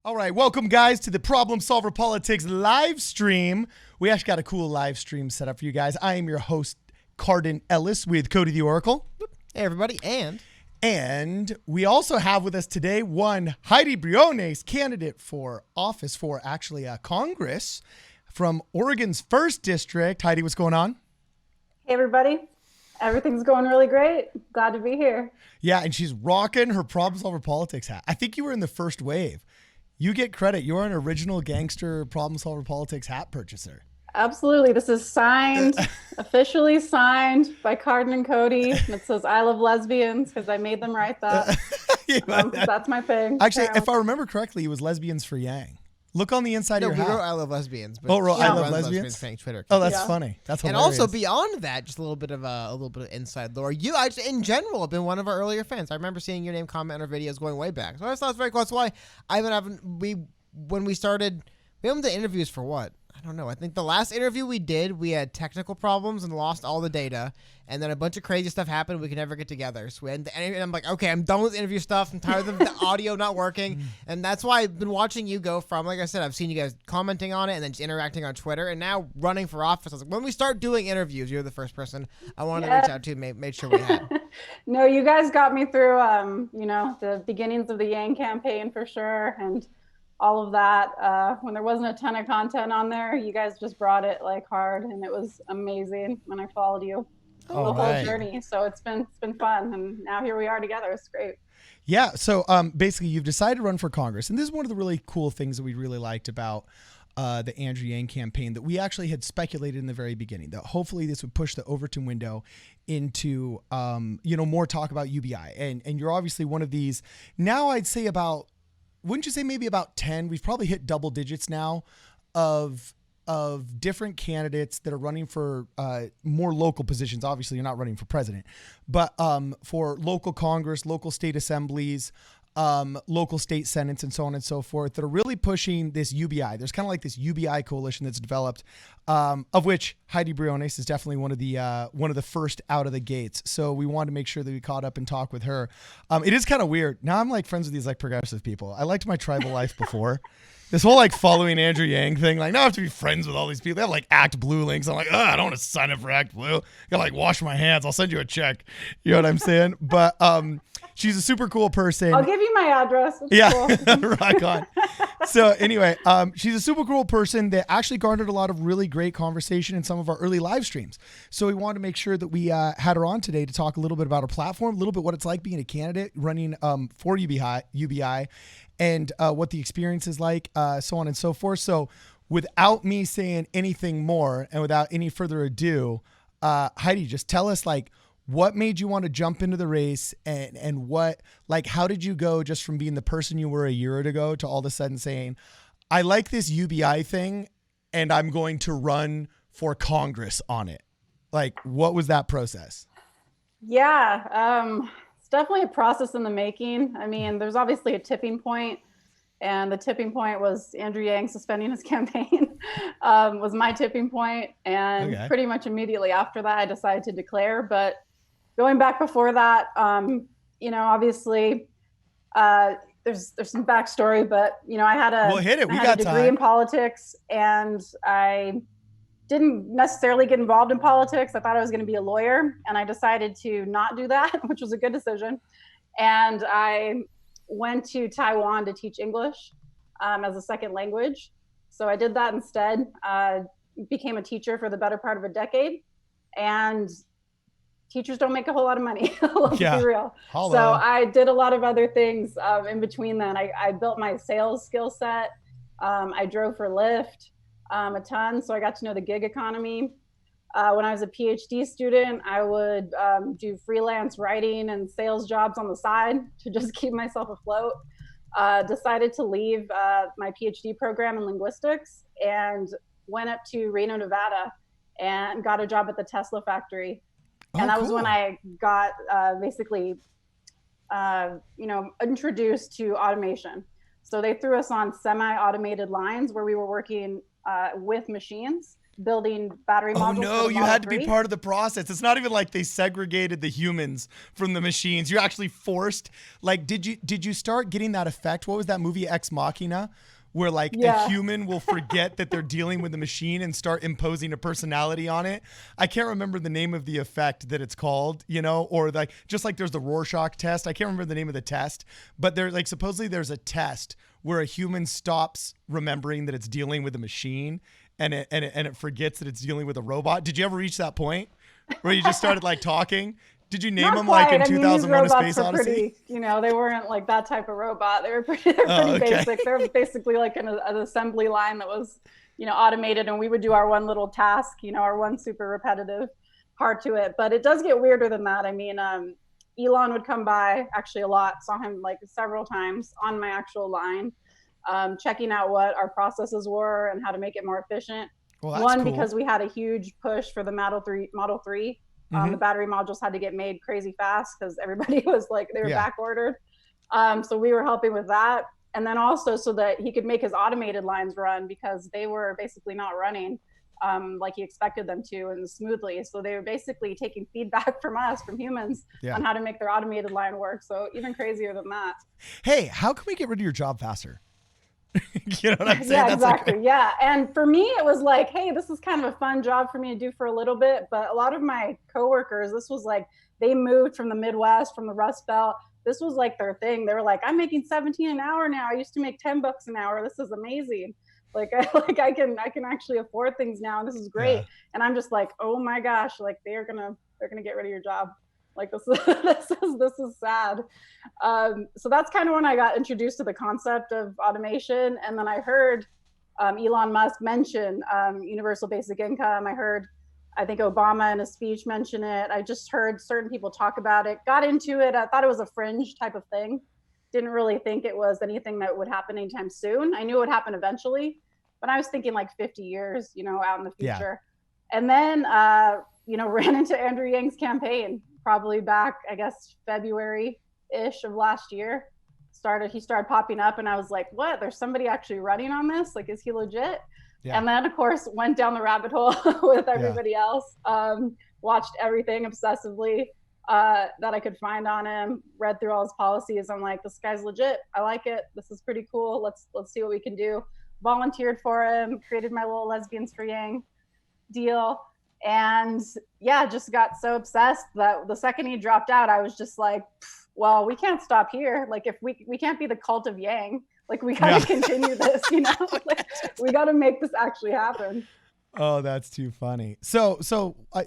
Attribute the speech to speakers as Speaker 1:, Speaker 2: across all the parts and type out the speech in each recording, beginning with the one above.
Speaker 1: All right, welcome guys to the Problem Solver Politics live stream. We actually got a cool live stream set up for you guys. I am your host, Cardin Ellis with Cody the Oracle.
Speaker 2: Hey everybody,
Speaker 1: And we also have with us today one Heidi Briones, candidate for office for Congress from Oregon's 1st District. Heidi, what's going on?
Speaker 3: Hey everybody. Everything's going really great. Glad to be here.
Speaker 1: Yeah, and she's rocking her Problem Solver Politics hat. I think you were in the first wave. You get credit. You're an original gangster Problem Solver Politics hat purchaser.
Speaker 3: Absolutely. This is signed, officially signed by Cardin and Cody. And it says, I love lesbians because I made them write that. That's my thing.
Speaker 1: Actually, if I remember correctly, it was Lesbians for Yang. Look on the inside of your hat.
Speaker 2: we wrote I love lesbians. But
Speaker 1: I love lesbians.
Speaker 2: Twitter.
Speaker 1: Oh, that's funny. That's hilarious.
Speaker 2: And also beyond that, just a little bit of inside lore. You, in general, have been one of our earlier fans. I remember seeing your name comment on our videos going way back. So I thought it was very cool. That's why when we started, we haven't done interviews for what? I don't know. I think the last interview we did, we had technical problems and lost all the data. And then a bunch of crazy stuff happened. We could never get together. So and I'm like, okay, I'm done with interview stuff. I'm tired of the audio not working. And that's why I've been watching you go from, like I said, I've seen you guys commenting on it and then just interacting on Twitter and now running for office. I was like, when we start doing interviews, you're the first person I wanted to reach out to, made sure we had.
Speaker 3: No, you guys got me through, the beginnings of the Yang campaign for sure. And all of that. When there wasn't a ton of content on there, you guys just brought it like hard, and it was amazing when I followed you the whole journey. So it's been fun, and now here we are together. It's great.
Speaker 1: Yeah. So basically, you've decided to run for Congress, and this is one of the really cool things that we really liked about the Andrew Yang campaign that we actually had speculated in the very beginning that hopefully this would push the Overton window into more talk about UBI, and you're obviously one of these. Now I'd say about. Wouldn't you say maybe about 10? We've probably hit double digits now of different candidates that are running for more local positions. Obviously, you're not running for president, but for local Congress, local state assemblies, local state senates, and so on and so forth that are really pushing this UBI. There's kind of like this UBI coalition that's developed, of which Heidi Briones is definitely one of the first out of the gates. So we wanted to make sure that we caught up and talk with her. It is kind of weird. Now I'm like friends with these like progressive people. I liked my tribal life before. This whole like following Andrew Yang thing, like now I have to be friends with all these people. They have like Act Blue links. I'm like, I don't want to sign up for Act Blue. I gotta like wash my hands. I'll send you a check. You know what I'm saying? But she's a super cool person.
Speaker 3: I'll give you my address. It's
Speaker 1: cool. Rock on. So anyway, she's a super cool person that actually garnered a lot of really great conversation in some of our early live streams. So we wanted to make sure that we had her on today to talk a little bit about her platform, a little bit what it's like being a candidate running for UBI, and what the experience is like, so on and so forth. So without me saying anything more and without any further ado, Heidi, just tell us like what made you want to jump into the race and what, like, how did you go just from being the person you were a year ago to all of a sudden saying, I like this UBI thing and I'm going to run for Congress on it. Like, what was that process?
Speaker 3: Yeah. It's definitely a process in the making. I mean, there's obviously a tipping point, and the tipping point was Andrew Yang suspending his campaign was my tipping point. And pretty much immediately after that, I decided to declare. But going back before that, obviously there's some backstory, but I had a degree in politics, and I didn't necessarily get involved in politics. I thought I was going to be a lawyer, and I decided to not do that, which was a good decision. And I went to Taiwan to teach English as a second language. So I did that instead, became a teacher for the better part of a decade. And teachers don't make a whole lot of money, let's be real. Hello. So I did a lot of other things in between then. I built my sales skill set. I drove for Lyft. A ton, so I got to know the gig economy. When I was a PhD student, I would do freelance writing and sales jobs on the side to just keep myself afloat. Decided to leave my PhD program in linguistics and went up to Reno, Nevada, and got a job at the Tesla factory. And that was when I got introduced to automation. So they threw us on semi-automated lines where we were working with machines. building battery modules.
Speaker 1: Oh
Speaker 3: for
Speaker 1: no,
Speaker 3: the
Speaker 1: you
Speaker 3: Model
Speaker 1: had to be
Speaker 3: 3.
Speaker 1: part of the process. It's not even like they segregated the humans from the machines. You're actually forced. Like, did you start getting that effect? What was that movie Ex Machina? Where like a human will forget that they're dealing with a machine and start imposing a personality on it. I can't remember the name of the effect that it's called, you know, or like, just like there's the Rorschach test. I can't remember the name of the test, but there's like, supposedly there's a test where a human stops remembering that it's dealing with a machine and it forgets that it's dealing with a robot. Did you ever reach that point where you just started like talking? Did you name them like in 2001 A Space Odyssey?
Speaker 3: Pretty, you know, they weren't like that type of robot. They were pretty basic. They're basically like an assembly line that was, you know, automated, and we would do our one little task, you know, our one super repetitive part to it. But it does get weirder than that. I mean, Elon would come by actually a lot, saw him like several times on my actual line, checking out what our processes were and how to make it more efficient.
Speaker 1: Well,
Speaker 3: One,
Speaker 1: cool.
Speaker 3: because we had a huge push for the Model 3. The battery modules had to get made crazy fast because everybody was like, they were back ordered. So we were helping with that. And then also so that he could make his automated lines run, because they were basically not running like he expected them to and smoothly. So they were basically taking feedback from us, from humans, on how to make their automated line work. So even crazier than that.
Speaker 1: Hey, how can we get rid of your job faster? You know what I'm saying?
Speaker 3: Yeah, exactly. Yeah. And for me, it was like, hey, this is kind of a fun job for me to do for a little bit. But a lot of my coworkers, this was like, they moved from the Midwest, from the Rust Belt. This was like their thing. They were like, I'm making 17 an hour now. I used to make 10 bucks an hour. This is amazing. Like I can actually afford things now, and this is great. Yeah. And I'm just like, oh my gosh, like they're gonna get rid of your job. Like this is sad. So that's kind of when I got introduced to the concept of automation. And then I heard Elon Musk mention universal basic income. I think Obama in a speech mentioned it. I just heard certain people talk about it, got into it. I thought it was a fringe type of thing. Didn't really think it was anything that would happen anytime soon. I knew it would happen eventually, but I was thinking like 50 years, you know, out in the future. Yeah. And then, ran into Andrew Yang's campaign. Probably back, I guess, February-ish of last year. He started popping up, and I was like, what? There's somebody actually running on this? Like, is he legit? Yeah. And then, of course, went down the rabbit hole with everybody else. Watched everything obsessively that I could find on him. Read through all his policies. I'm like, this guy's legit. I like it. This is pretty cool. Let's see what we can do. Volunteered for him. Created my little Lesbians for Yang deal. And yeah, just got so obsessed that the second he dropped out, I was just like, well, we can't stop here. Like if we can't be the cult of Yang, like we got to continue this, you know, like, we got to make this actually happen.
Speaker 1: Oh, that's too funny. So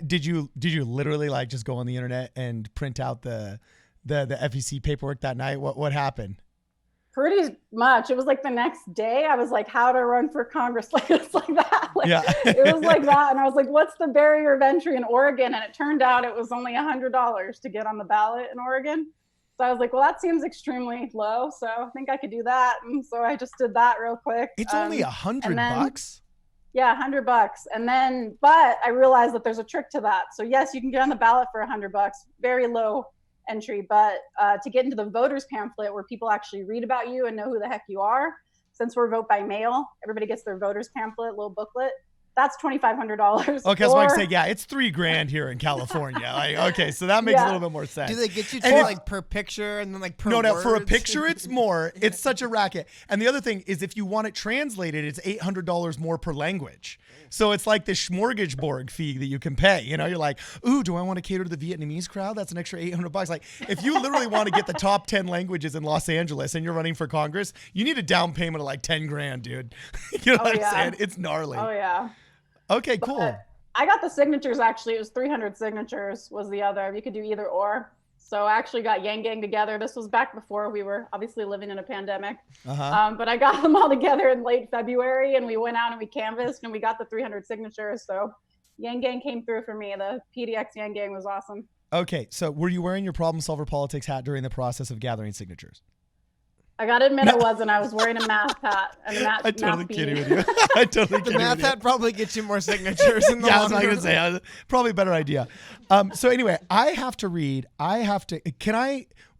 Speaker 1: did you literally like just go on the internet and print out the FEC paperwork that night? What happened?
Speaker 3: Pretty much. It was like the next day I was like, how to run for Congress. Like it's like that. Like, yeah. It was like that. And I was like, what's the barrier of entry in Oregon? And it turned out it was only $100 to get on the ballot in Oregon. So I was like, well, that seems extremely low. So I think I could do that. And so I just did that real quick.
Speaker 1: It's only $100.
Speaker 3: Yeah, $100. And then, but I realized that there's a trick to that. So yes, you can get on the ballot for $100, very low entry, but to get into the voters pamphlet where people actually read about you and know who the heck you are, since we're vote by mail, everybody gets their voters pamphlet, little booklet. That's $2,500.
Speaker 1: Okay, so I was like, yeah, it's $3,000 here in California. Like, okay, so that makes a little bit more sense.
Speaker 2: Do they get you to like per picture and then like per
Speaker 1: No, for a picture it's more. It's such a racket. And the other thing is if you want it translated, it's $800 more per language. So it's like this smorgasbord fee that you can pay. You know, you're like, ooh, do I want to cater to the Vietnamese crowd? That's an extra $800. Like, if you literally want to get the top 10 languages in Los Angeles and you're running for Congress, you need a down payment of like $10,000, dude. You know what I'm saying? It's gnarly.
Speaker 3: Oh yeah.
Speaker 1: Okay, cool.
Speaker 3: But I got the signatures actually. It was 300 signatures was the other. You could do either or. So I actually got Yang Gang together. This was back before we were obviously living in a pandemic. But I got them all together in late February, and we went out and we canvassed, and we got the 300 signatures. So Yang Gang came through for me. The PDX Yang Gang was awesome.
Speaker 1: Okay, so were you wearing your problem solver politics hat during the process of gathering signatures?
Speaker 3: I gotta admit I wasn't. I was wearing a math hat. And
Speaker 1: I'm totally kidding with you. I totally kidding.
Speaker 2: The math hat probably gets you more signatures. In the
Speaker 1: I was not going to say. Probably a better idea. So anyway,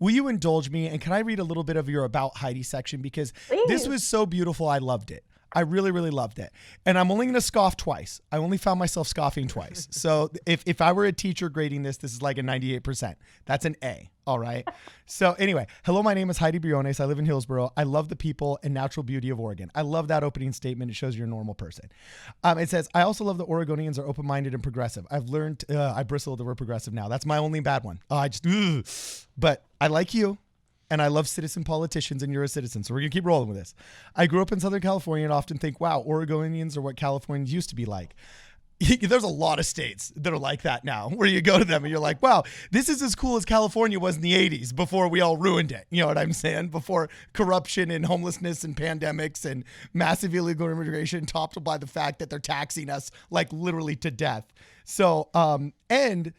Speaker 1: will you indulge me? And can I read a little bit of your About Heidi section? Because This was so beautiful. I loved it. I really, really loved it. And I'm only going to scoff twice. I only found myself scoffing twice. So if I were a teacher grading this is like a 98%. That's an A. All right. So anyway, hello, my name is Heidi Briones. I live in Hillsboro. I love the people and natural beauty of Oregon. I love that opening statement. It shows you're a normal person. It says, I also love that Oregonians are open-minded and progressive. I've learned, I bristle at the word progressive now. That's my only bad one. But I like you. And I love citizen politicians, and you're a citizen. So we're going to keep rolling with this. I grew up in Southern California and often think, wow, Oregonians are what Californians used to be like. There's a lot of states that are like that now, where you go to them and you're like, wow, this is as cool as California was in the 80s before we all ruined it. You know what I'm saying? Before corruption and homelessness and pandemics and massive illegal immigration topped by the fact that they're taxing us like literally to death. So, and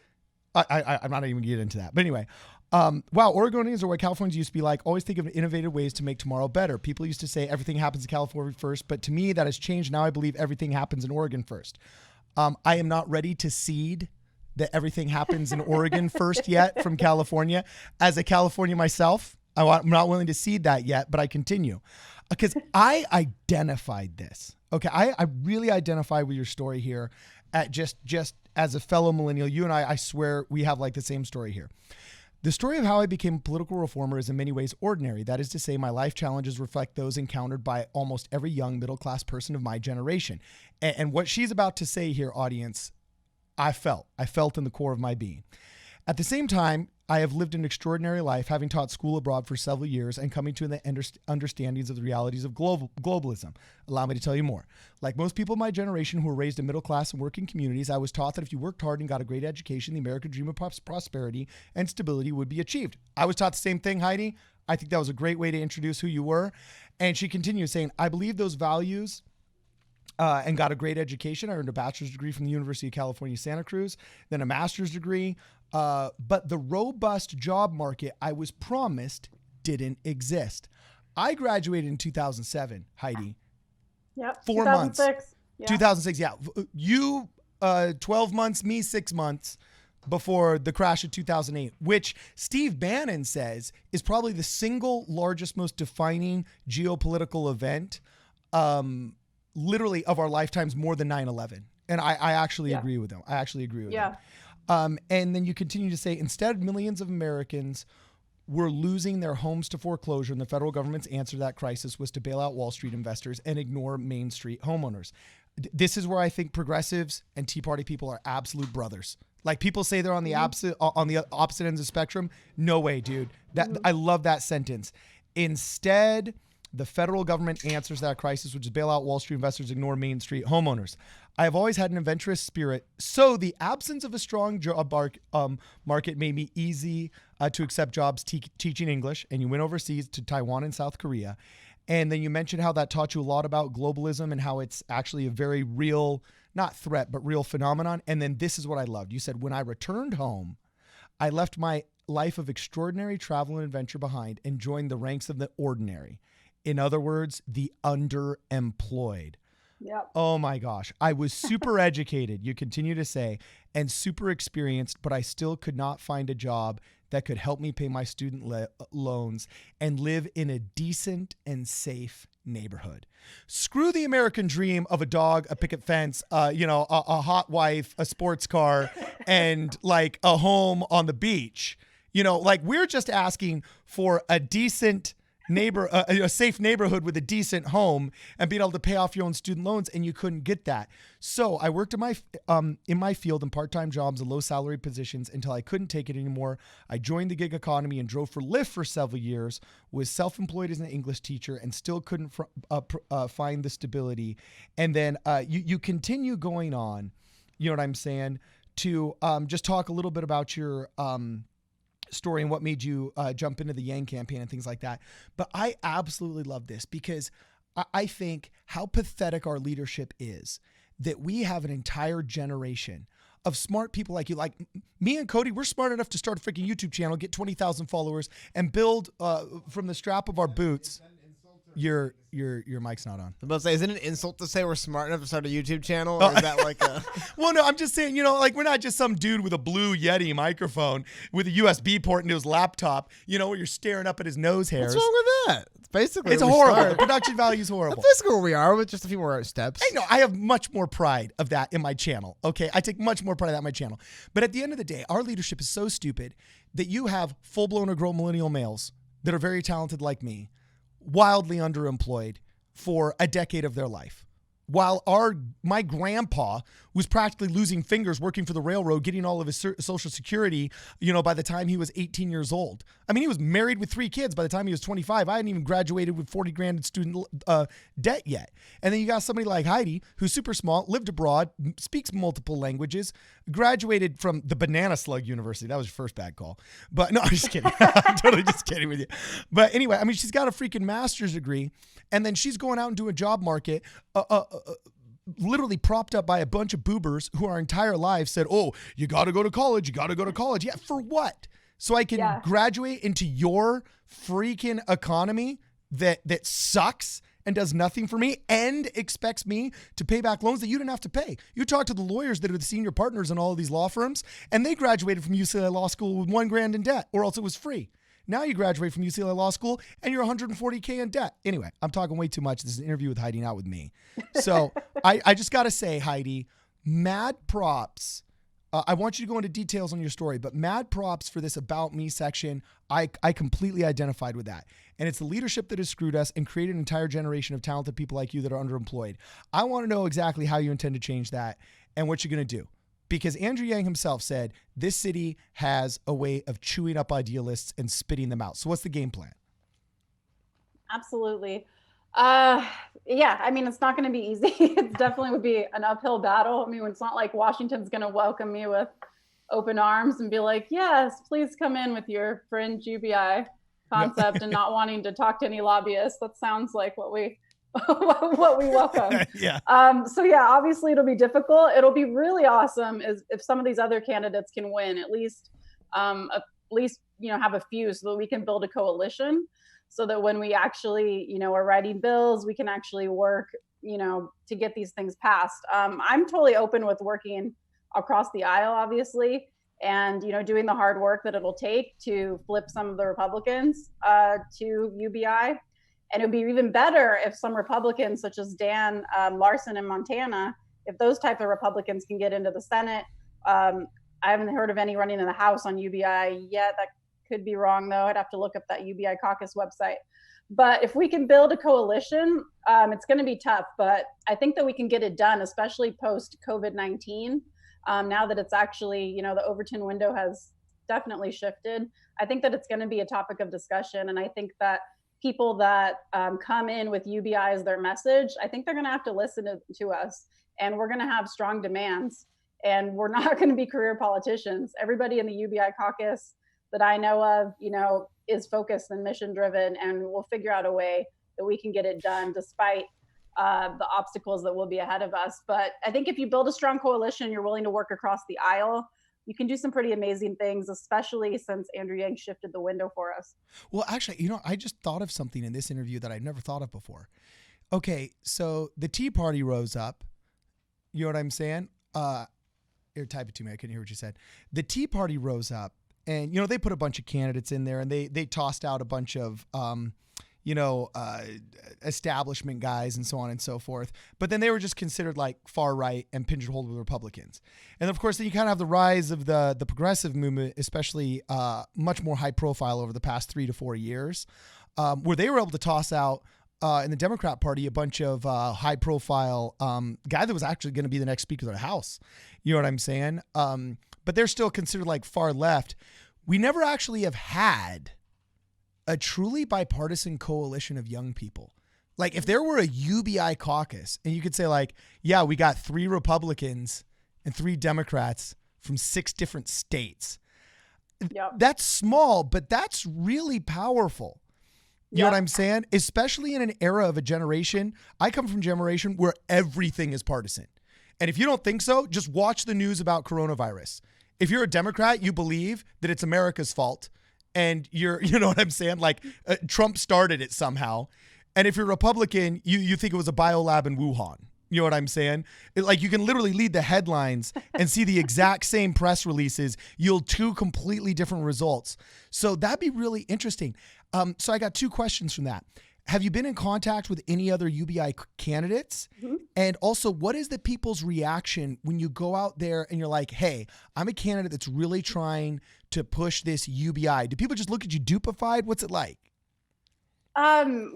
Speaker 1: I'm not even going to get into that. But anyway, wow, Oregonians are what Californians used to be like. Always think of innovative ways to make tomorrow better. People used to say everything happens in California first, but to me that has changed. Now I believe everything happens in Oregon first. I am not ready to cede that everything happens in Oregon first yet from California. As a California myself, I'm not willing to cede that yet, but I continue because I identified this. Okay, I really identify with your story here at just as a fellow millennial. You and I swear we have like the same story here. The story of how I became a political reformer is in many ways ordinary. That is to say, my life challenges reflect those encountered by almost every young middle-class person of my generation. And what she's about to say here, audience, I felt in the core of my being. At the same time, I have lived an extraordinary life, having taught school abroad for several years and coming to the understandings of the realities of globalism. Allow me to tell you more. Like most people of my generation who were raised in middle class and working communities, I was taught that if you worked hard and got a great education, the American dream of prosperity and stability would be achieved. I was taught the same thing, Heidi. I think that was a great way to introduce who you were. And she continues saying, I believe those values and got a great education. I earned a bachelor's degree from the University of California, Santa Cruz, then a master's degree. But the robust job market I was promised didn't exist. I graduated in 2007, Heidi.
Speaker 3: Yep.
Speaker 1: 4 months.
Speaker 3: 2006. Yeah.
Speaker 1: 2006. Yeah. You, 12 months, me 6 months before the crash of 2008, which Steve Bannon says is probably the single largest, most defining geopolitical event, literally of our lifetimes, more than 9/11. And I actually agree with them. I actually agree with them. And then you continue to say, instead, millions of Americans were losing their homes to foreclosure, and the federal government's answer to that crisis was to bail out Wall Street investors and ignore Main Street homeowners. This is where I think progressives and Tea Party people are absolute brothers. Like people say they're on the opposite ends of the spectrum. No way, dude. I love that sentence. Instead, the federal government answers that crisis, which is bail out Wall Street investors, ignore Main Street homeowners. I have always had an adventurous spirit, so the absence of a strong job market made me easy to accept jobs teaching English, and you went overseas to Taiwan and South Korea. And then you mentioned how that taught you a lot about globalism and how it's actually a very real, not threat, but real phenomenon. And then this is what I loved. You said, when I returned home, I left my life of extraordinary travel and adventure behind and joined the ranks of the ordinary. In other words, the underemployed.
Speaker 3: Yep.
Speaker 1: Oh my gosh. I was super educated, you continue to say, and super experienced, but I still could not find a job that could help me pay my student loans and live in a decent and safe neighborhood. Screw the American dream of a dog, a picket fence, a hot wife, a sports car, and like a home on the beach. Like we're just asking for a decent a safe neighborhood with a decent home and being able to pay off your own student loans, and you couldn't get that. So I worked in my field in part-time jobs and low salary positions until I couldn't take it anymore. I joined the gig economy and drove for Lyft for several years, was self-employed as an English teacher, and still couldn't find the stability. And then you continue going on, you know what I'm saying, to just talk a little bit about your story and what made you jump into the Yang campaign and things like that. But I absolutely love this because I think how pathetic our leadership is that we have an entire generation of smart people like you. Like me and Cody, we're smart enough to start a freaking YouTube channel, get 20,000 followers, and build from the strap of our boots. Your mic's not on.
Speaker 2: I'm about to say, is it an insult to say we're smart enough to start a YouTube channel? Or is that like a...
Speaker 1: Well, no, I'm just saying, like we're not just some dude with a blue Yeti microphone with a USB port into his laptop, where you're staring up at his nose hairs.
Speaker 2: What's wrong with that? It's
Speaker 1: horrible. The production value is horrible.
Speaker 2: That's basically where we are with just a few more steps.
Speaker 1: I know. I have much more pride of that in my channel. Okay. I take much more pride of that in my channel. But at the end of the day, our leadership is so stupid that you have full-blown or grown millennial males that are very talented like me, wildly underemployed for a decade of their life. While my grandpa was practically losing fingers working for the railroad, getting all of his Social Security, by the time he was 18 years old. I mean, he was married with 3 kids by the time he was 25. I hadn't even graduated with 40 grand in student debt yet. And then you got somebody like Heidi, who's super smart, lived abroad, speaks multiple languages, graduated from the Banana Slug University. That was your first bad call. But no, I'm just kidding. I'm totally just kidding with you. But anyway, I mean, she's got a freaking master's degree. And then she's going out and doing a job market, literally propped up by a bunch of boobers who our entire lives said, oh, you got to go to college. You got to go to college. Yeah, for what? So I can graduate into your freaking economy that sucks and does nothing for me and expects me to pay back loans that you didn't have to pay. You talk to the lawyers that are the senior partners in all of these law firms, and they graduated from UCLA Law School with $1 grand in debt, or else it was free. Now you graduate from UCLA Law School and you're $140K in debt. Anyway, I'm talking way too much. This is an interview with Heidi, not with me. So I just got to say, Heidi, mad props. I want you to go into details on your story, but mad props for this About Me section. I completely identified with that. And it's the leadership that has screwed us and created an entire generation of talented people like you that are underemployed. I want to know exactly how you intend to change that and what you're going to do. Because Andrew Yang himself said this city has a way of chewing up idealists and spitting them out. So what's the game plan?
Speaker 3: Absolutely. Yeah, I mean, it's not going to be easy. It definitely would be an uphill battle. I mean, it's not like Washington's going to welcome me with open arms and be like, yes, please come in with your fringe UBI concept and not wanting to talk to any lobbyists. That sounds like what we welcome.
Speaker 1: Yeah.
Speaker 3: So yeah, obviously it'll be difficult. It'll be really awesome if some of these other candidates can win, at least, have a few so that we can build a coalition so that when we actually, are writing bills, we can actually work, to get these things passed. I'm totally open with working across the aisle, obviously, and, doing the hard work that it'll take to flip some of the Republicans to UBI. And it would be even better if some Republicans, such as Dan Larson in Montana, if those type of Republicans can get into the Senate. I haven't heard of any running in the House on UBI yet. That could be wrong, though. I'd have to look up that UBI caucus website. But if we can build a coalition, it's going to be tough. But I think that we can get it done, especially post-COVID-19. Now that it's actually, the Overton window has definitely shifted. I think that it's going to be a topic of discussion. And I think that people that come in with UBI as their message, I think they're going to have to listen to us, and we're going to have strong demands, and we're not going to be career politicians. Everybody in the UBI caucus that I know of, is focused and mission driven, and we'll figure out a way that we can get it done despite the obstacles that will be ahead of us. But I think if you build a strong coalition, you're willing to work across the aisle, you can do some pretty amazing things, especially since Andrew Yang shifted the window for us.
Speaker 1: Well, actually, I just thought of something in this interview that I'd never thought of before. Okay, so the Tea Party rose up. You know what I'm saying? Here, type it to me. I couldn't hear what you said. The Tea Party rose up, and, they put a bunch of candidates in there, and they tossed out a bunch of, establishment guys and so on and so forth. But then they were just considered like far right and pigeonholed with Republicans. And of course, then you kind of have the rise of the progressive movement, especially much more high profile over the past 3 to 4 years, where they were able to toss out in the Democrat Party a bunch of high profile guy that was actually going to be the next Speaker of the House. You know what I'm saying? But they're still considered like far left. We never actually have had a truly bipartisan coalition of young people. Like if there were a UBI caucus and you could say like, yeah, we got 3 Republicans and 3 Democrats from 6 different states.
Speaker 3: Yep.
Speaker 1: That's small, but that's really powerful. You know what I'm saying? Especially in an era of a generation. I come from a generation where everything is partisan. And if you don't think so, just watch the news about coronavirus. If you're a Democrat, you believe that it's America's fault. And you know what I'm saying? Like Trump started it somehow. And if you're Republican, you think it was a biolab in Wuhan. You know what I'm saying? Like you can literally lead the headlines and see the exact same press releases yield two completely different results. So that'd be really interesting. So I got two questions from that. Have you been in contact with any other UBI candidates? Mm-hmm. And also, what is the people's reaction when you go out there and you're like, hey, I'm a candidate that's really trying to push this UBI? Do people just look at you dupified? What's it like?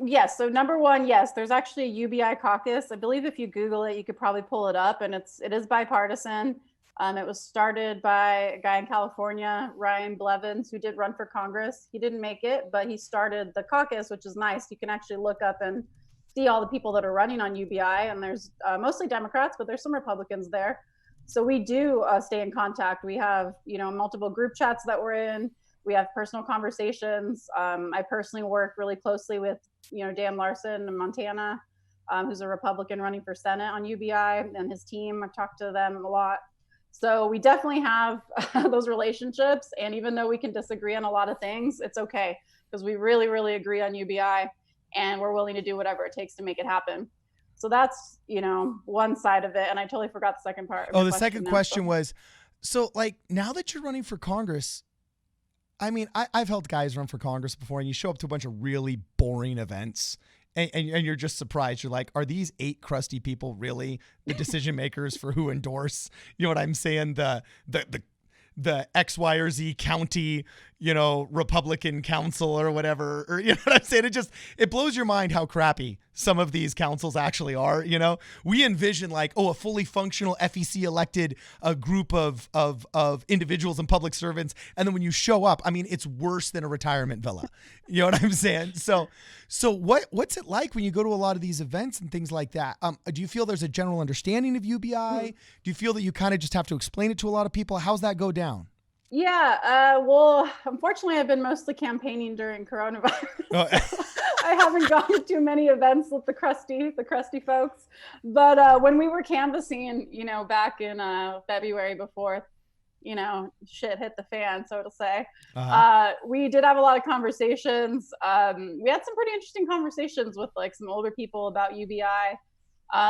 Speaker 3: Yes. So number one, yes, there's actually a UBI caucus. I believe if you Google it, you could probably pull it up, and it is bipartisan. It was started by a guy in California, Ryan Blevins, who did run for Congress. He didn't make it, but he started the caucus, which is nice. You can actually look up and see all the people that are running on UBI, and there's mostly Democrats, but there's some Republicans there. So we do stay in contact. We have, multiple group chats that we're in. We have personal conversations. I personally work really closely with, Dan Larson in Montana, who's a Republican running for Senate on UBI, and his team. I've talked to them a lot. So we definitely have those relationships. And even though we can disagree on a lot of things, it's okay because we really, really agree on UBI and we're willing to do whatever it takes to make it happen. So that's, one side of it. And I totally forgot the second part.
Speaker 1: Oh, the second question was, so like now that you're running for Congress, I mean, I've helped guys run for Congress before, and you show up to a bunch of really boring events, and you're just surprised. You're like, are these 8 crusty people really the decision makers for who endorse? You know what I'm saying? The X, Y, or Z county, Republican council or whatever, or you know what I'm saying? It blows your mind how crappy some of these councils actually are. We envision like, a fully functional FEC elected group of individuals and public servants. And then when you show up, I mean, it's worse than a retirement villa. You know what I'm saying? So what's it like when you go to a lot of these events and things like that? Do you feel there's a general understanding of UBI? Do you feel that you kind of just have to explain it to a lot of people? How's that go down?
Speaker 3: Yeah, well, unfortunately, I've been mostly campaigning during coronavirus. Oh. I haven't gone to too many events with the crusty folks. But when we were canvassing, back in February before, shit hit the fan, so to say, we did have a lot of conversations. We had some pretty interesting conversations with like some older people about UBI.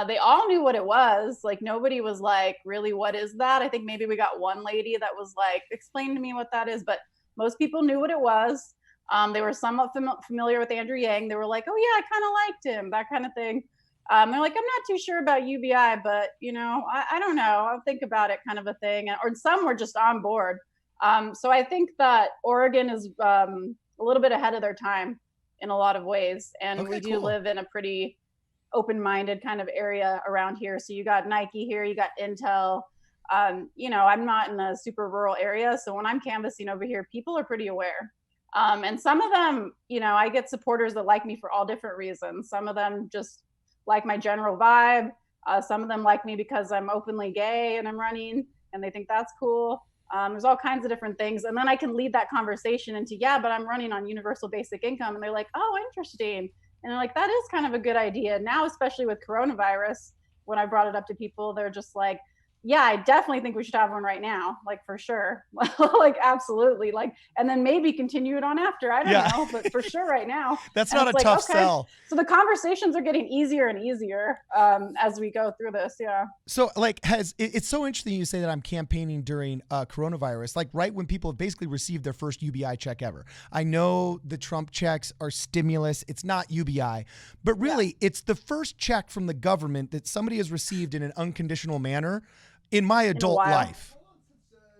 Speaker 3: They all knew what it was. Like nobody was like, really, what is that? I think maybe we got one lady that was like, explain to me what that is. But most people knew what it was. They were somewhat familiar with Andrew Yang. They were like, oh yeah, I kind of liked him, that kind of thing. They're like, I'm not too sure about UBI, but I don't know. I'll think about it, kind of a thing. Or some were just on board. So I think that Oregon is a little bit ahead of their time in a lot of ways. And we do live in a pretty open-minded kind of area around here. So you got Nike here, you got Intel. I'm not in a super rural area. So when I'm canvassing over here, people are pretty aware. And some of them, I get supporters that like me for all different reasons. Some of them just like my general vibe. Some of them like me because I'm openly gay and I'm running and they think that's cool. There's all kinds of different things. And then I can lead that conversation into, but I'm running on universal basic income. And they're like, oh, interesting. And they're like, that is kind of a good idea. Now, especially with coronavirus, when I brought it up to people, they're just like, yeah, I definitely think we should have one right now. Like for sure. Like absolutely. Like, and then maybe continue it on after. I don't know, but for sure right now.
Speaker 1: That's not a tough sell.
Speaker 3: So the conversations are getting easier and easier as we go through this. Yeah.
Speaker 1: So like it's so interesting you say that I'm campaigning during coronavirus, like right when people have basically received their first UBI check ever. I know the Trump checks are stimulus. It's not UBI, but really it's the first check from the government that somebody has received in an unconditional manner in my adult life.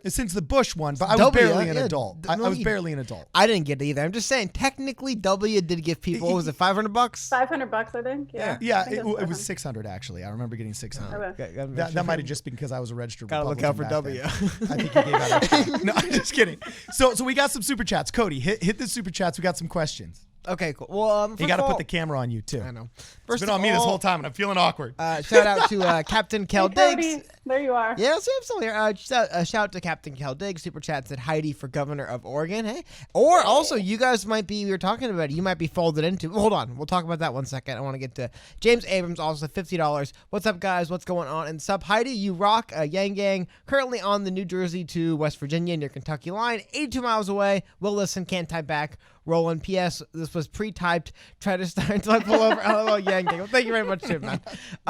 Speaker 1: Since the Bush one, but I was barely an adult. I was barely an adult.
Speaker 2: I didn't get it either. I'm just saying, technically, W did give people, what was it, $500?
Speaker 3: $500, I think.
Speaker 1: Yeah, it was 600 actually. I remember getting 600.
Speaker 3: Okay.
Speaker 1: That might have just been because I was a registered
Speaker 2: Gotta
Speaker 1: Republican.
Speaker 2: look out for W.
Speaker 1: I think he gave out extra. No, I'm just kidding. So we got some super chats. Cody, hit the super chats. We got some questions.
Speaker 2: Okay, cool. Well,
Speaker 1: you got to put the camera on you too.
Speaker 2: I know.
Speaker 1: It's been on me this whole time, and I'm feeling awkward.
Speaker 2: Shout out to Captain Kel Diggs.
Speaker 3: There you are.
Speaker 2: Yeah, so I'm still here. Shout out to Captain Cal Diggs. Super chat said Heidi for governor of Oregon. Hey, or also you guys might be. We were talking about it, you might be folded into. Hold on, we'll talk about that 1 second. I want to get to James Abrams. Also $50. What's up, guys? What's going on? And sup, Heidi, you rock. Yang Gang currently on the New Jersey to West Virginia near Kentucky line, 82 miles away. Will listen, can't type back. Roland. P.S. This was pre-typed. Try to start until I pull over. LOL, Yang Gang. Well, thank you very much, Tim, man.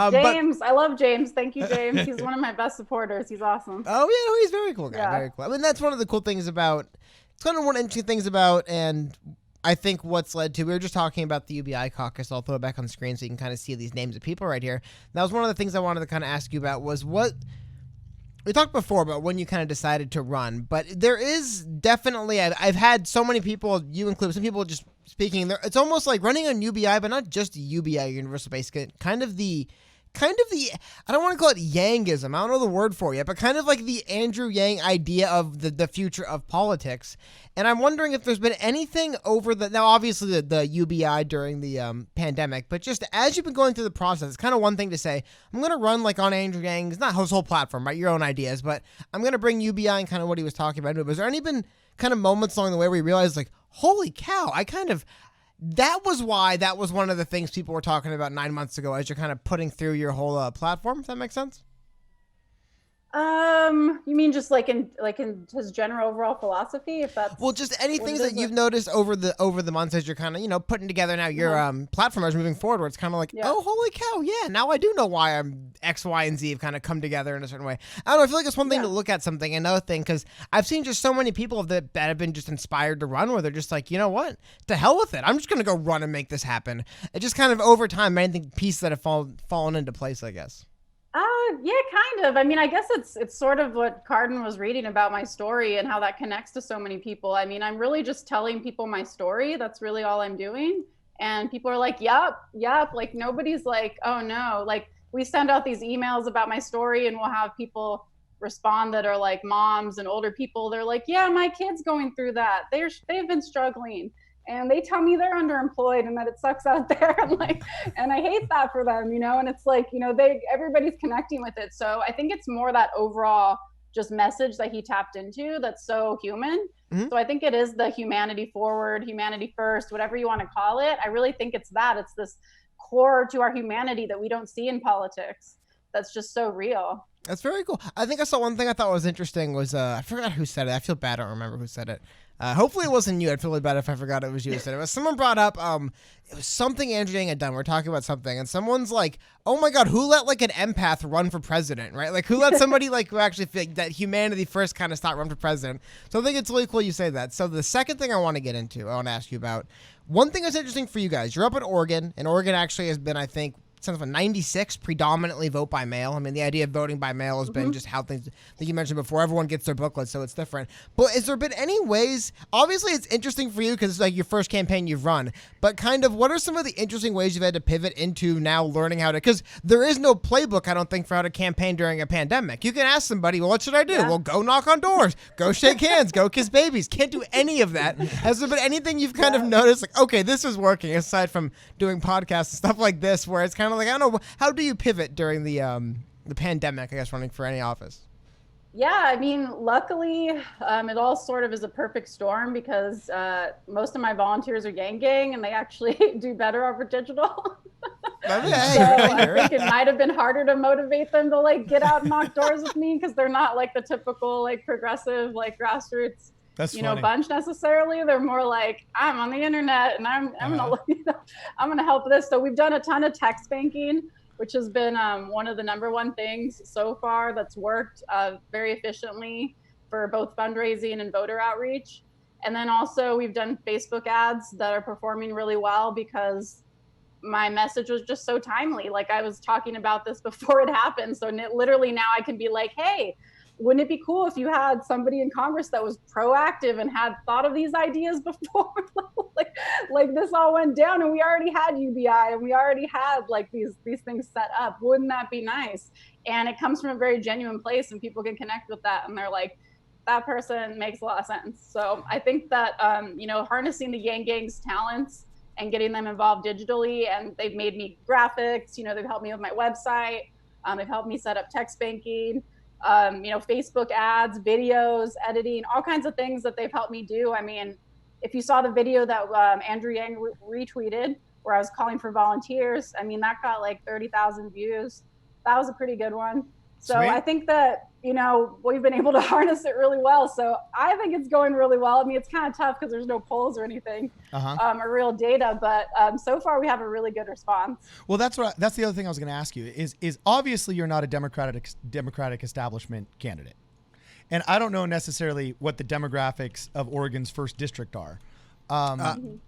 Speaker 3: James, I love James. Thank you, James. He's one of my best supporters. He's awesome.
Speaker 2: Oh yeah, no, he's a very cool guy.
Speaker 3: Yeah.
Speaker 2: Very cool. I mean, that's one of the cool things about. It's kind of one of the interesting things about, and I think what's led to. We were just talking about the UBI caucus. I'll throw it back on the screen so you can kind of see these names of people right here. That was one of the things I wanted to kind of ask you about. Was what. We talked before about when you kind of decided to run, but there is definitely, I've had so many people, you include, some people just speaking, it's almost like running on UBI, but not just UBI, Universal Basic, kind of the, I don't want to call it Yangism, I don't know the word for it yet, but kind of like the Andrew Yang idea of the future of politics. And I'm wondering if there's been anything over now obviously the UBI during the pandemic, but just as you've been going through the process, it's kind of one thing to say, I'm going to run like on Andrew Yang, it's not his whole platform, right? Your own ideas, but I'm going to bring UBI and kind of what he was talking about. But was there any been kind of moments along the way where you realized like, holy cow, that was one of the things people were talking about 9 months ago as you're kind of putting through your whole platform, if that makes sense?
Speaker 3: You mean just like in his general overall philosophy? If that's
Speaker 2: just anything that you've noticed over the months as you're kind of putting together now your platform as moving forward, where it's kind of like, oh holy cow, yeah, now I do know why I'm X, Y, and Z have kind of come together in a certain way. I don't know. I feel like it's one thing to look at something, another thing, because I've seen just so many people that have been just inspired to run, where they're just like, you know what, to hell with it, I'm just gonna go run and make this happen. It just kind of over time, many pieces that have fallen into place, I guess.
Speaker 3: Yeah, kind of. I mean, I guess it's sort of what Carden was reading about my story and how that connects to so many people. I mean, I'm really just telling people my story. That's really all I'm doing. And people are like, yep. Like nobody's like, oh no. Like we send out these emails about my story and we'll have people respond that are like moms and older people. They're like, yeah, my kid's going through that. They've been struggling. And they tell me they're underemployed and that it sucks out there. And I hate that for them, and it's like, everybody's connecting with it. So I think it's more that overall just message that he tapped into that's so human. Mm-hmm. So I think it is the humanity forward, humanity first, whatever you want to call it. I really think it's that. It's this core to our humanity that we don't see in politics. That's just so real.
Speaker 2: That's very cool. I think I saw one thing I thought was interesting was, I forgot who said it. I feel bad. I don't remember who said it. Hopefully it wasn't you. I'd feel really bad if I forgot it was you who said it. But someone brought up, it was something Andrew Yang had done. We're talking about something, and someone's like, oh my God, who let like an empath run for president, right? Like who let somebody like who actually feel that humanity first kind of start run for president? So I think it's really cool you say that. So the second thing I want to ask you about, one thing that's interesting for you guys, you're up in Oregon, and Oregon actually has been, I think, since 96 predominantly vote by mail. I mean, the idea of voting by mail has been just how things that you mentioned before. Everyone gets their booklet, so it's different. But has there been any ways? Obviously, it's interesting for you because it's like your first campaign you've run. But kind of, what are some of the interesting ways you've had to pivot into now learning how to? Because there is no playbook, I don't think, for how to campaign during a pandemic. You can ask somebody, well, what should I do? Yeah. Well, go knock on doors, go shake hands, go kiss babies. Can't do any of that. Has there been anything you've kind of noticed, like, okay, this is working, aside from doing podcasts and stuff like this, where it's kind of like, I don't know, how do you pivot during the pandemic, I guess, running for any office?
Speaker 3: Yeah, I mean, luckily, it all sort of is a perfect storm because most of my volunteers are Yang Gang and they actually do better over digital. So I think it might have been harder to motivate them to like get out and knock doors with me because they're not like the typical like progressive like grassroots bunch necessarily. They're more like, I'm on the internet and I'm gonna help this. So we've done a ton of text banking, which has been one of the number one things so far that's worked very efficiently for both fundraising and voter outreach. And then also we've done Facebook ads that are performing really well because my message was just so timely. Like I was talking about this before it happened. So literally now I can be like, hey, wouldn't it be cool if you had somebody in Congress that was proactive and had thought of these ideas before like this all went down and we already had UBI and we already had like these things set up. Wouldn't that be nice? And it comes from a very genuine place and people can connect with that. And they're like, that person makes a lot of sense. So I think that, harnessing the Yang Gang's talents and getting them involved digitally, and they've made me graphics, they've helped me with my website. They've helped me set up text banking, Facebook ads, videos, editing, all kinds of things that they've helped me do. I mean, if you saw the video that Andrew Yang retweeted where I was calling for volunteers, I mean, that got like 30,000 views. That was a pretty good one. So
Speaker 1: Sweet.
Speaker 3: I think that, we've been able to harness it really well. So I think it's going really well. I mean, it's kind of tough because there's no polls or anything or real data, but so far we have a really good response.
Speaker 1: Well, that's the other thing I was going to ask you is obviously you're not a Democratic establishment candidate. And I don't know necessarily what the demographics of Oregon's first district are.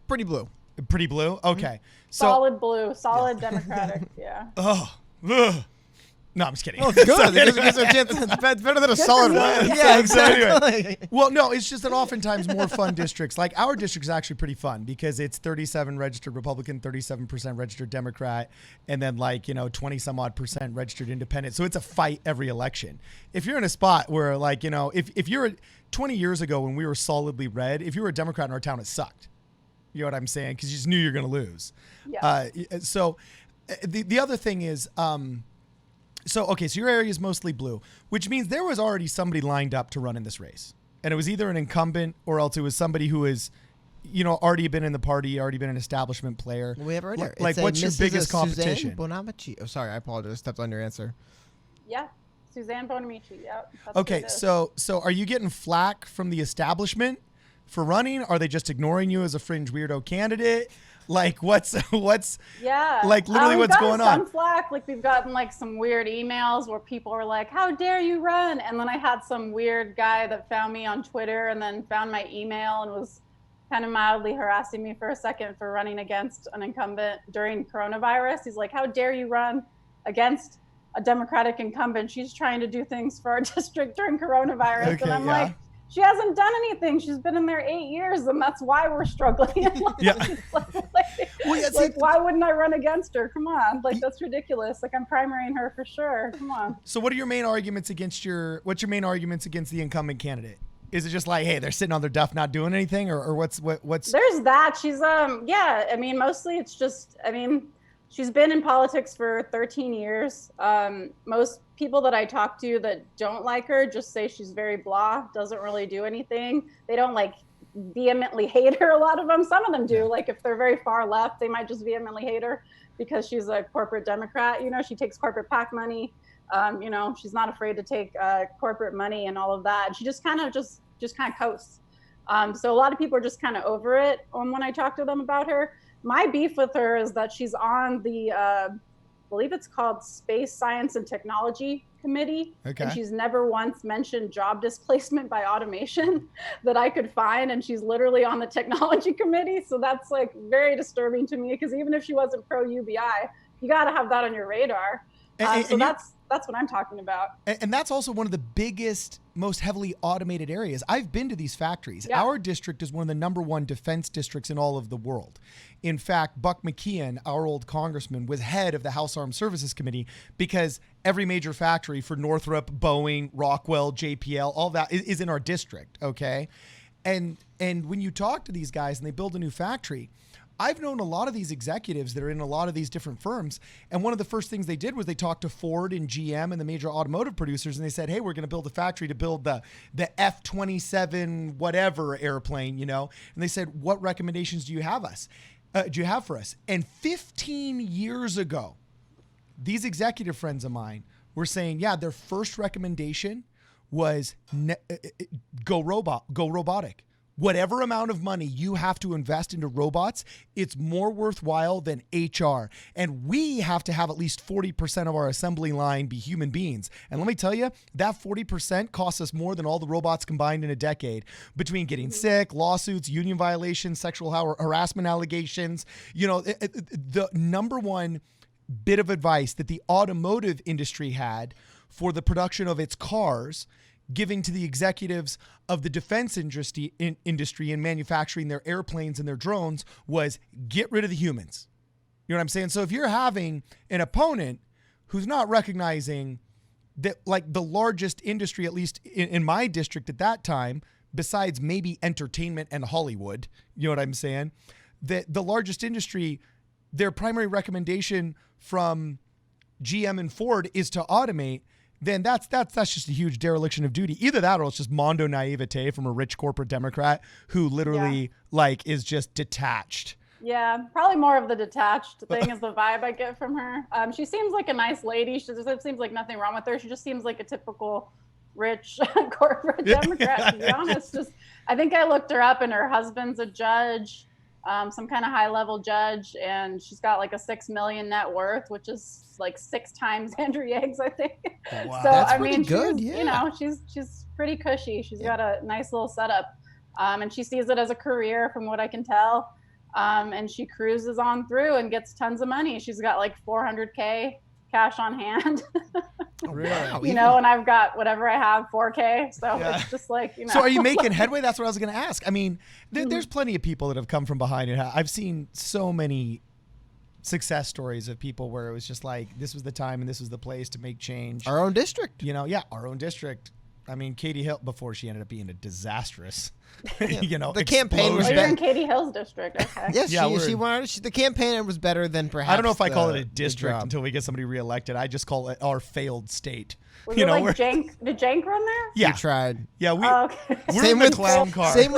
Speaker 2: Pretty blue.
Speaker 1: Pretty blue? Okay. So,
Speaker 3: solid blue, solid Democratic, yeah.
Speaker 1: ugh. No, I'm just kidding.
Speaker 2: Oh, good. It gives a chance. It's better than a solid red.
Speaker 1: Yeah, exactly. Well, no, it's just that oftentimes more fun districts, like our district is actually pretty fun because it's 37 registered Republican, 37% registered Democrat, and then 20 some odd percent registered independent. So it's a fight every election. If you're in a spot where if you're 20 years ago when we were solidly red, if you were a Democrat in our town, it sucked. You know what I'm saying? Because you just knew you're going to lose.
Speaker 3: Yeah.
Speaker 1: So the other thing is, so your area is mostly blue, which means there was already somebody lined up to run in this race. And it was either an incumbent or else it was somebody who is, already been in the party, already been an establishment player.
Speaker 2: Well, we have it right here.
Speaker 1: Like, what's your biggest competition?
Speaker 2: Suzanne Bonamici. Oh, sorry, I apologize. I stepped on your answer.
Speaker 3: Yeah, Suzanne Bonamici. Yeah.
Speaker 1: Okay, so are you getting flack from the establishment for running? Are they just ignoring you as a fringe weirdo candidate? Like what's
Speaker 3: yeah,
Speaker 1: like literally what's going on?
Speaker 3: Some flack, like we've gotten some weird emails where people are like, "How dare you run?" And then I had some weird guy that found me on Twitter and then found my email and was kind of mildly harassing me for a second for running against an incumbent during coronavirus. He's like, "How dare you run against a Democratic incumbent? She's trying to do things for our district during coronavirus." And I'm like, she hasn't done anything. She's been in there 8 years, and that's why we're struggling. Why wouldn't I run against her? Come on, that's ridiculous. I'm primarying her for sure. Come on.
Speaker 1: So, what are your main arguments against the incumbent candidate? Is it just hey, they're sitting on their duff, not doing anything, or what's?
Speaker 3: There's that. She's yeah. I mean, mostly it's just. I mean, she's been in politics for 13 years. Most people that I talk to that don't like her just say she's very blah, doesn't really do anything. They don't vehemently hate her. A lot of them, some of them do. If they're very far left, they might just vehemently hate her because she's a corporate Democrat. She takes corporate PAC money. She's not afraid to take corporate money and all of that. And she just kind of coasts. So a lot of people are just kind of over it when I talk to them about her. My beef with her is that she's on the, I believe it's called Space Science and Technology Committee. Okay. And she's never once mentioned job displacement by automation that I could find. And she's literally on the technology committee. So that's very disturbing to me because even if she wasn't pro UBI, you got to have that on your radar. So that's what I'm talking about.
Speaker 1: And that's also one of the biggest, most heavily automated areas. I've been to these factories. Yeah. Our district is one of the #1 defense districts in all of the world. In fact, Buck McKeon, our old congressman, was head of the House Armed Services Committee because every major factory for Northrop, Boeing, Rockwell, JPL, all that is in our district, okay? And when you talk to these guys and they build a new factory, I've known a lot of these executives that are in a lot of these different firms. And one of the first things they did was they talked to Ford and GM and the major automotive producers. And they said, hey, we're going to build a factory to build the F-27 whatever airplane, And they said, what recommendations do you have for us? And 15 years ago, these executive friends of mine were saying, yeah, their first recommendation was go robotic. Whatever amount of money you have to invest into robots, it's more worthwhile than HR. And we have to have at least 40% of our assembly line be human beings. And let me tell you, that 40% costs us more than all the robots combined in a decade between getting sick, lawsuits, union violations, sexual harassment allegations. The #1 bit of advice that the automotive industry had for the production of its cars, giving to the executives of the defense industry in manufacturing their airplanes and their drones was get rid of the humans. You know what I'm saying? So if you're having an opponent who's not recognizing that the largest industry, at least in my district at that time, besides maybe entertainment and Hollywood, you know what I'm saying? That the largest industry, their primary recommendation from GM and Ford is to automate, then that's just a huge dereliction of duty. Either that, or it's just mondo naivete from a rich corporate Democrat who literally like is just detached.
Speaker 3: Yeah, probably more of the detached thing is the vibe I get from her. She seems like a nice lady. She just seems like nothing wrong with her. She just seems like a typical rich corporate Democrat, to be honest. I think I looked her up, and her husband's a judge, some kind of high-level judge, and she's got like a $6 million net worth, which is like 6 times Andrew Yang's, I think.
Speaker 1: Wow.
Speaker 3: So
Speaker 2: That's
Speaker 3: I mean,
Speaker 2: good.
Speaker 3: she's, you know, she's pretty cushy. She's got a nice little setup, and she sees it as a career, from what I can tell. And she cruises on through and gets tons of money. She's got like $400K cash on hand.
Speaker 2: Wow.
Speaker 3: You know, and I've got whatever I have, 4K. So it's just like, you know.
Speaker 1: So are you making headway? That's what I was going to ask. I mean, there's plenty of people that have come from behind it. I've seen so many success stories of people where it was just like, this was the time and this was the place to make change.
Speaker 2: Our own district.
Speaker 1: You know, our own district. I mean, Katie Hill, before she ended up being a disastrous, you know,
Speaker 2: the campaign was
Speaker 3: you're
Speaker 2: better.
Speaker 3: in Katie Hill's district. Okay.
Speaker 2: Yes,
Speaker 1: Yeah,
Speaker 2: the campaign was better than perhaps.
Speaker 1: I don't know if I call it a
Speaker 2: the
Speaker 1: district
Speaker 2: job.
Speaker 1: until we get somebody reelected. I just call it our failed state.
Speaker 3: Was
Speaker 1: you
Speaker 3: it
Speaker 1: know,
Speaker 3: like Jank? Did Jank run there?
Speaker 1: yeah,
Speaker 2: You tried.
Speaker 1: yeah, we.
Speaker 3: Oh, okay.
Speaker 1: We're
Speaker 2: Same
Speaker 1: in the
Speaker 2: with
Speaker 1: clown car.
Speaker 2: Same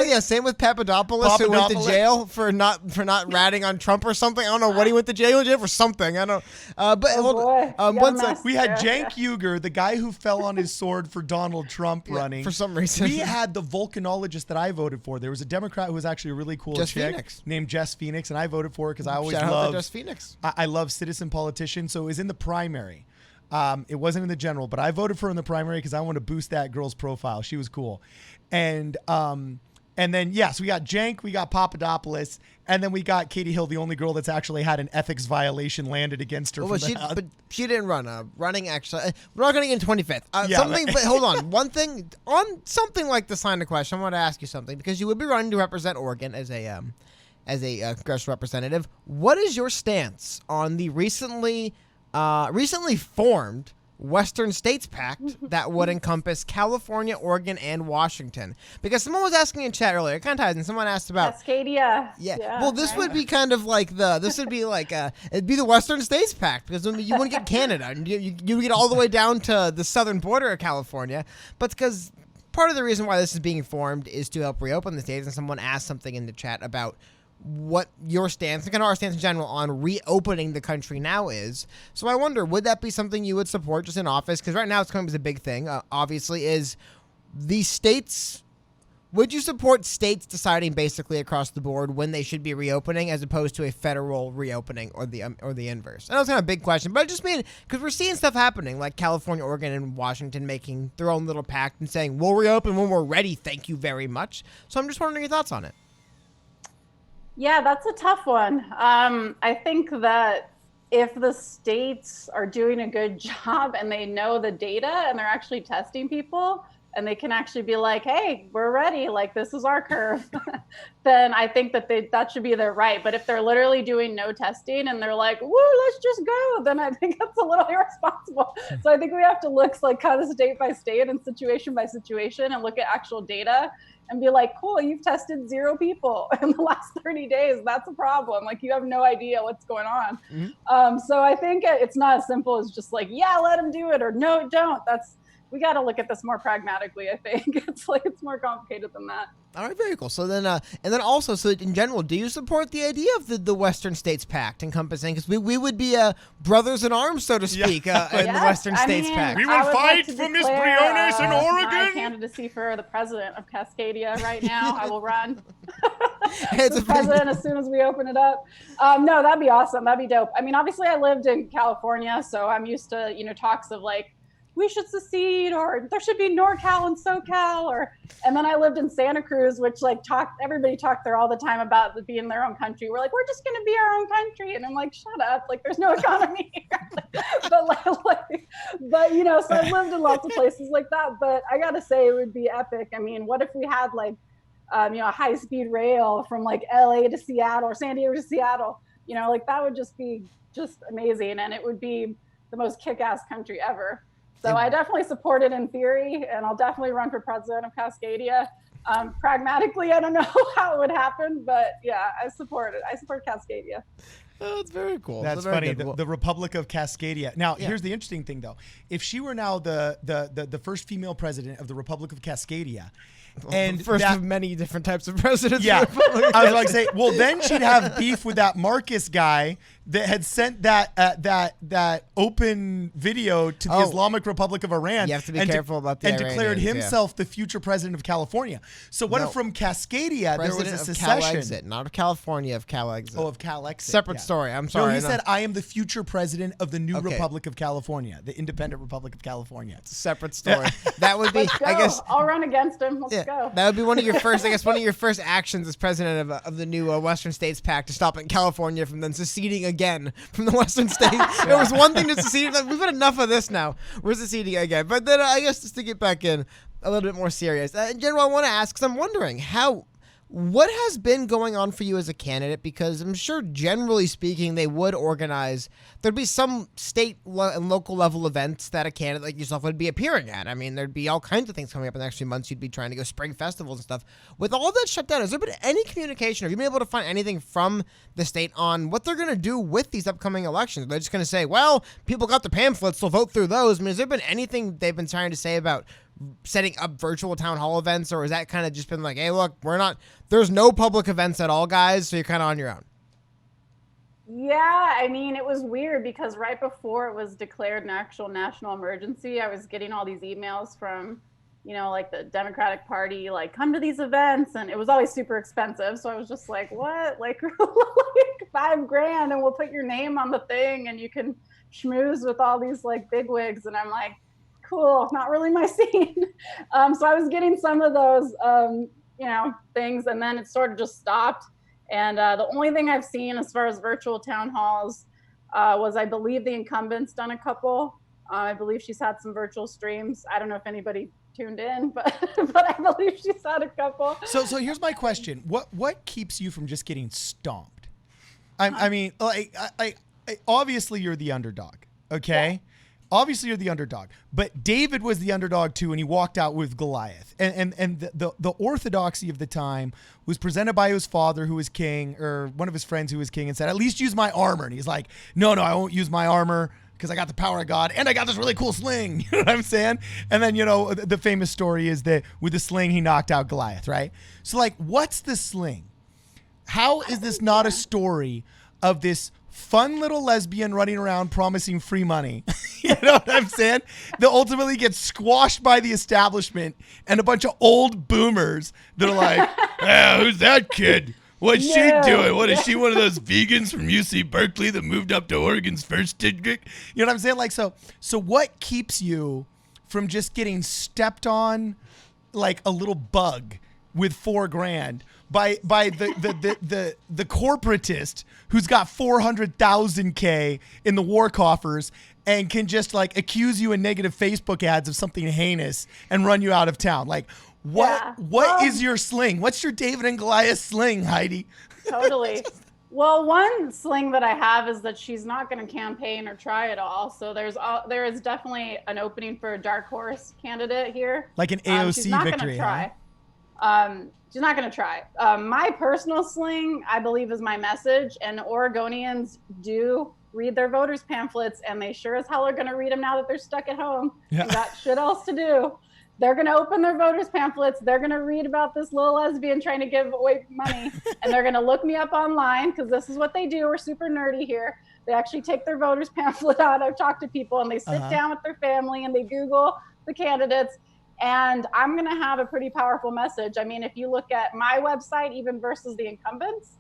Speaker 2: with Papadopoulos, who went to
Speaker 1: Papadopoulos.
Speaker 2: jail for not ratting on Trump or something. I don't know what he went to jail for something. I don't. But hold
Speaker 3: boy.
Speaker 2: on.
Speaker 3: You got a
Speaker 2: One
Speaker 3: mess.
Speaker 2: sec.
Speaker 1: We had
Speaker 3: Yeah.
Speaker 1: Cenk Uygur, the guy who fell on his sword for Donald Trump running.
Speaker 2: For some reason.
Speaker 1: We had the volcanologist that I voted for. There was a Democrat who was actually a really cool
Speaker 2: Jess
Speaker 1: chick
Speaker 2: Phoenix.
Speaker 1: named Jess Phoenix, and I voted for her because I always
Speaker 2: Shout out to
Speaker 1: love
Speaker 2: Jess Phoenix.
Speaker 1: I love citizen politicians. So it was in the primary. It wasn't in the general, but I voted for her in the primary because I want to boost that girl's profile. She was cool. And then, yes, we got Cenk, we got Papadopoulos, and then we got Katie Hill, the only girl that's actually had an ethics violation landed against her.
Speaker 2: Well,
Speaker 1: from the House.
Speaker 2: but she didn't run. Running actually, we're not going to get in 25th.
Speaker 1: Yeah,
Speaker 2: But hold on. One thing on something like this line of question, I want to ask you something because you would be running to represent Oregon as a congressional representative. What is your stance on the recently formed Western States Pact that would encompass California, Oregon, and Washington? Because someone was asking in chat earlier, it kind of ties in. Someone asked about
Speaker 3: Cascadia.
Speaker 2: Yeah. Well, this would be kind of like it'd be the Western States Pact because you wouldn't get Canada and you would get all the way down to the southern border of California. But because part of the reason why this is being formed is to help reopen the states, and someone asked something in the chat about what your stance and kind of our stance in general on reopening the country now is. So I wonder, would that be something you would support just in office? Because right now it's coming as a big thing, obviously, is the states. Would you support states deciding basically across the board when they should be reopening as opposed to a federal reopening or the inverse? I know it's kind of a big question, but I just mean because we're seeing stuff happening like California, Oregon, and Washington making their own little pact and saying, we'll reopen when we're ready. Thank you very much. So I'm just wondering your thoughts on it.
Speaker 3: Yeah, that's a tough one. I think that if the states are doing a good job and they know the data and they're actually testing people and they can actually be like, hey, we're ready, like this is our curve, then I think that that should be their right. But if they're literally doing no testing and they're like, woo, let's just go, then I think that's a little irresponsible. So I think we have to look like kind of state by state and situation by situation and look at actual data and be like, cool, you've tested 0 people in the last 30 days. That's a problem. Like you have no idea what's going on. Mm-hmm. So I think it's not as simple as just like, yeah, let them do it or no, don't. We got to look at this more pragmatically. I think it's more complicated than that.
Speaker 2: All right, very cool. So then, and then also, so in general, do you support the idea of the Western States Pact encompassing? Because we would be brothers in arms, so to speak, in the Western States Pact.
Speaker 1: We will fight for Miss Briones in Oregon.
Speaker 3: My candidacy for the president of Cascadia right now. I will run.
Speaker 2: It's
Speaker 3: president as soon as we open it up. No, that'd be awesome. That'd be dope. I mean, obviously, I lived in California, so I'm used to talks of like, we should secede, or there should be NorCal and SoCal, and then I lived in Santa Cruz, which everybody talked there all the time about being their own country. We're like, we're just going to be our own country. And I'm like, shut up. Like, there's no economy here. but so I lived in lots of places like that, but I got to say it would be epic. I mean, what if we had a high speed rail from like LA to Seattle or San Diego to Seattle, that would just be amazing. And it would be the most kick-ass country ever. So I definitely support it in theory, and I'll definitely run for president of Cascadia. Pragmatically, I don't know how it would happen, but yeah, I support it. I support Cascadia.
Speaker 2: That's very cool.
Speaker 1: That's funny. The Republic of Cascadia. Now, here's the interesting thing, though. If she were now the first female president of the Republic of Cascadia, and
Speaker 2: first of many different types of presidents.
Speaker 1: Yeah, I was like to say, well, then she'd have beef with that Marcus guy that had sent that open video to the Islamic Republic of Iran.
Speaker 2: You have to be careful about the
Speaker 1: and declared himself the future president of California. So what if from Cascadia there was a secession?
Speaker 2: Cal-Exit, not of California, of Cal-Exit.
Speaker 1: Oh, of Cal-Exit.
Speaker 2: Separate story. I'm sorry.
Speaker 1: No, he said, I am the future president of the new Republic of California, the independent Republic of California.
Speaker 2: It's a separate story. That would be,
Speaker 3: Let's go.
Speaker 2: I guess.
Speaker 3: I'll run against him. Let's go.
Speaker 2: That would be one of your first, I guess, one of your first actions as president of the new Western States Pact to stop California from then seceding again from the Western states. There was one thing to secede. Like, we've had enough of this now. We're seceding again. But then I guess just to get back in a little bit more serious. In general, I want to ask, because I'm wondering what has been going on for you as a candidate? Because I'm sure, generally speaking, they would organize. There'd be some state and local level events that a candidate like yourself would be appearing at. I mean, there'd be all kinds of things coming up in the next few months. You'd be trying to go spring festivals and stuff. With all that shut down, has there been any communication? Have you been able to find anything from the state on what they're going to do with these upcoming elections? They're just going to say, well, people got the pamphlets, so vote through those. I mean, has there been anything they've been trying to say about setting up virtual town hall events, or has that kind of just been like, hey, look, there's no public events at all, guys, so you're kind of on your own?
Speaker 3: Yeah, I mean, it was weird because right before it was declared an actual national emergency, I was getting all these emails from, like the Democratic Party, like, come to these events, and it was always super expensive. So I was just like, what? Like, like $5,000 and we'll put your name on the thing and you can schmooze with all these like bigwigs. And I'm like, cool, not really my scene. So I was getting some of those, things, and then it sort of just stopped. And the only thing I've seen as far as virtual town halls was, I believe, the incumbent's done a couple. I believe she's had some virtual streams. I don't know if anybody tuned in, but I believe she's had a couple.
Speaker 1: So here's my question: What keeps you from just getting stomped? I mean, obviously you're the underdog, okay? Yeah. Obviously, you're the underdog, but David was the underdog too, and he walked out with Goliath. And the orthodoxy of the time was presented by his father, who was king, or one of his friends who was king, and said, "At least use my armor." And he's like, "No, I won't use my armor because I got the power of God, and I got this really cool sling." You know what I'm saying? And then the famous story is that with the sling he knocked out Goliath, right? So like, what's the sling? How is this not a story of this fun little lesbian running around promising free money? You know what I'm saying? That ultimately gets squashed by the establishment and a bunch of old boomers that are like, who's that kid? What's she doing? What is she, one of those vegans from UC Berkeley that moved up to Oregon's first district? You know what I'm saying? Like, so what keeps you from just getting stepped on like a little bug with $4,000 by the corporatist who's got 400,000 in the war coffers and can just like accuse you in negative Facebook ads of something heinous and run you out of town? Like, what is your sling? What's your David and Goliath sling, Heidi?
Speaker 3: Totally. Well, one sling that I have is that she's not going to campaign or try at all. So there is definitely an opening for a dark horse candidate here.
Speaker 1: Like an AOC
Speaker 3: she's not
Speaker 1: victory.
Speaker 3: Gonna try. She's not going to try. My personal sling, I believe, is my message. And Oregonians do read their voters' pamphlets, and they sure as hell are going to read them now that they're stuck at home. Yeah. Got shit else to do. They're going to open their voters' pamphlets. They're going to read about this little lesbian trying to give away money. And they're going to look me up online, because this is what they do. We're super nerdy here. They actually take their voters' pamphlet out. I've talked to people, and they sit down with their family, and they Google the candidates. And I'm going to have a pretty powerful message. I mean, if you look at my website, even versus the incumbents,